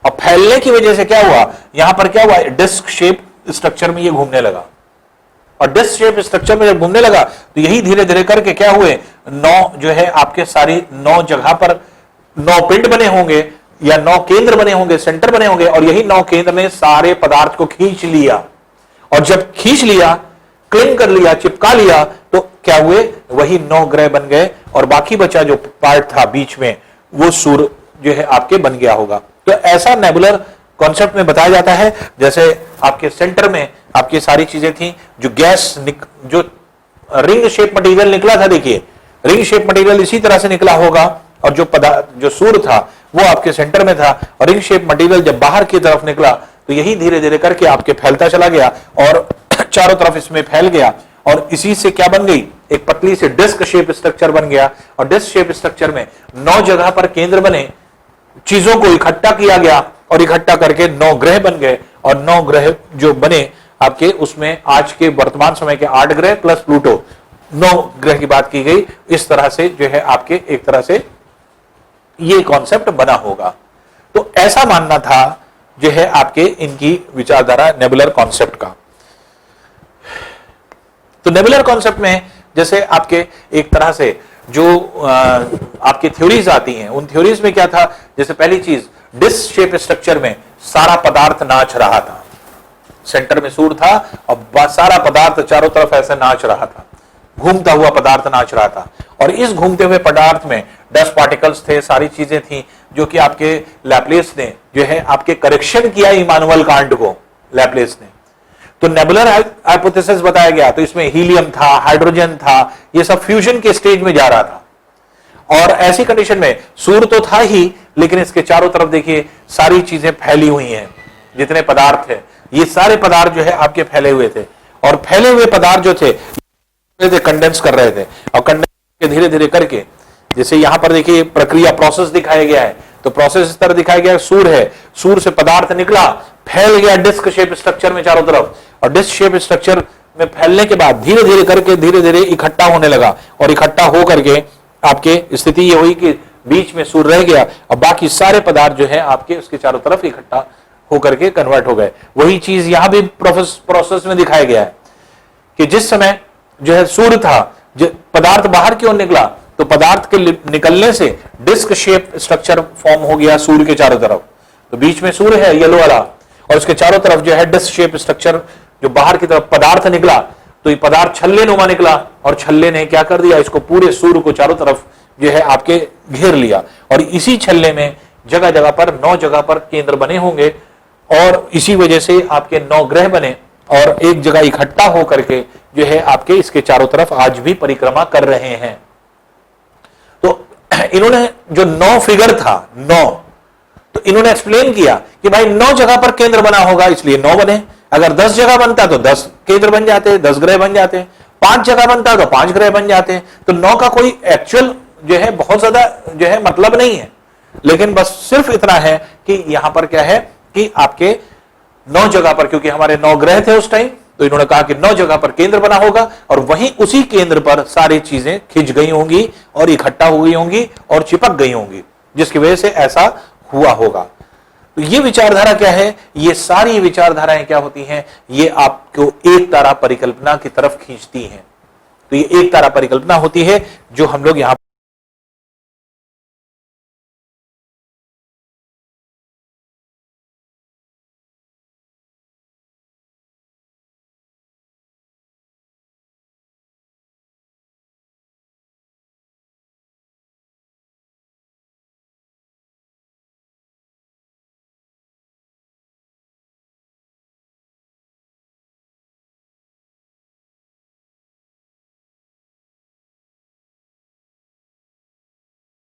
और फैलने की वजह से क्या हुआ, यहां पर क्या हुआ, डिस्क शेप स्ट्रक्चर में ये घूमने लगा और डिस्क शेप स्ट्रक्चर में जब घूमने लगा तो यही धीरे धीरे करके क्या हुए, 9 जो है आपके सारी 9 जगह पर 9 पिंड बने होंगे या 9 केंद्र बने होंगे, सेंटर बने होंगे और यही 9 केंद्र ने सारे पदार्थ को खींच लिया और जब खींच लिया, क्लिंग कर लिया, चिपका लिया, तो क्या हुए, वही 9 ग्रह बन गए और बाकी बचा जो पार्ट था बीच में वो सूर्य जो है आपके बन गया होगा। तो ऐसा नेबुलर कॉन्सेप्ट में बताया जाता है। जैसे आपके सेंटर में आपकी सारी चीजें थी, जो गैस जो रिंग शेप मटेरियल निकला था, देखिए रिंग शेप मटेरियल इसी तरह से निकला होगा और जो सूर्य था वो आपके सेंटर में था और रिंग शेप मटेरियल जब बाहर की तरफ निकला तो यही धीरे धीरे करके आपके फैलता चला गया और चारों तरफ इसमें फैल गया और इसी से क्या बन गई, एक पतली से डिस्क शेप स्ट्रक्चर बन गया और डिस्क शेप स्ट्रक्चर में 9 जगह पर केंद्र बने, चीजों को इकट्ठा किया गया और इकट्ठा करके 9 ग्रह बन गए और 9 ग्रह जो बने आपके उसमें आज के वर्तमान समय के 8 ग्रह प्लस प्लूटो 9 ग्रह की बात की गई। इस तरह से जो है आपके एक तरह से ये कॉन्सेप्ट बना होगा। तो ऐसा मानना था जो है आपके इनकी विचारधारा नेबुलर कॉन्सेप्ट का। तो नेबुलर कॉन्सेप्ट में जैसे आपके एक तरह से जो आपकी थ्योरीज आती हैं, उन थ्योरीज में क्या था, जैसे पहली चीज डिस्क शेप स्ट्रक्चर में सारा पदार्थ नाच रहा था, सेंटर में सूर्य था और सारा पदार्थ चारों तरफ ऐसे नाच रहा था, घूमता हुआ पदार्थ नाच रहा था और इस घूमते हुए पदार्थ में डस्ट पार्टिकल्स थे, सारी चीजें थी जो कि आपके लैपलेस ने जो है आपके करेक्शन किया इमानुअल कांट को लैपलेस ने। तो नेबुलर हाइपोथेसिस बताया गया, तो इसमें हीलियम था, हाइड्रोजन था, ये सब फ्यूजन के स्टेज में जा रहा था और ऐसी कंडीशन में सूर्य तो था ही, लेकिन इसके चारों तरफ देखिए सारी चीजें फैली हुई हैं, जितने पदार्थ थे ये सारे पदार्थ जो है आपके फैले हुए थे और फैले हुए पदार्थ जो थे कंडेंस कर रहे थे और कंडेंस धीरे धीरे करके, जैसे यहां पर देखिए प्रक्रिया प्रोसेस दिखाया गया है, तो प्रोसेस इस तरह दिखाया गया है, सूर्य है, सूर्य से पदार्थ निकला, फैल गया डिस्क शेप स्ट्रक्चर में चारों तरफ और डिस्क शेप स्ट्रक्चर में फैलने के बाद धीरे धीरे करके धीरे धीरे इकट्ठा होने लगा और इकट्ठा हो करके आपके स्थिति ये हुई कि बीच में सूर्य रह गया और बाकी सारे पदार्थ जो है आपके उसके चारों तरफ इकट्ठा होकर के कन्वर्ट हो गए। वही चीज यहां भी प्रोसेस में दिखाया गया है कि जिस समय जो है सूर्य था, पदार्थ बाहर की ओर निकला तो पदार्थ के निकलने से डिस्क शेप स्ट्रक्चर फॉर्म हो गया सूर्य के चारों तरफ। तो बीच में सूर्य है येलो वाला और उसके चारों तरफ जो है डिस्क शेप स्ट्रक्चर, जो बाहर की तरफ पदार्थ निकला तो ये पदार्थ छल्ले नुमा निकला और छल्ले ने क्या कर दिया, इसको पूरे सूर्य को चारों तरफ जो है आपके घेर लिया। और इसी छल्ले में जगह जगह पर 9 जगह पर केंद्र बने होंगे और इसी वजह से आपके 9 ग्रह बने और एक जगह इकट्ठा होकर के जो है आपके इसके चारों तरफ आज भी परिक्रमा कर रहे हैं। तो इन्होंने जो 9 फिगर था 9, तो इन्होंने एक्सप्लेन किया कि भाई 9 जगह पर केंद्र बना होगा इसलिए 9 बने। अगर 10 जगह बनता तो 10 केंद्र बन जाते, 10 ग्रह बन जाते। 5 जगह बनता तो 5 ग्रह बन जाते। तो 9 का कोई एक्चुअल जो है बहुत ज्यादा जो है मतलब नहीं है, लेकिन बस सिर्फ इतना है कि यहां पर क्या है कि आपके 9 जगह पर, क्योंकि हमारे 9 ग्रह थे उस टाइम, तो इन्होंने कहा कि 9 जगह पर केंद्र बना होगा और वहीं उसी केंद्र पर सारी चीजें खिंच गई होंगी और इकट्ठा हो गई होंगी और चिपक गई होंगी, जिसकी वजह से ऐसा हुआ होगा। तो ये विचारधारा क्या है, ये सारी विचारधाराएं क्या होती हैं, ये आपको एक तारा परिकल्पना की तरफ खींचती हैं। तो ये एक तारा परिकल्पना होती है जो हम लोग यहां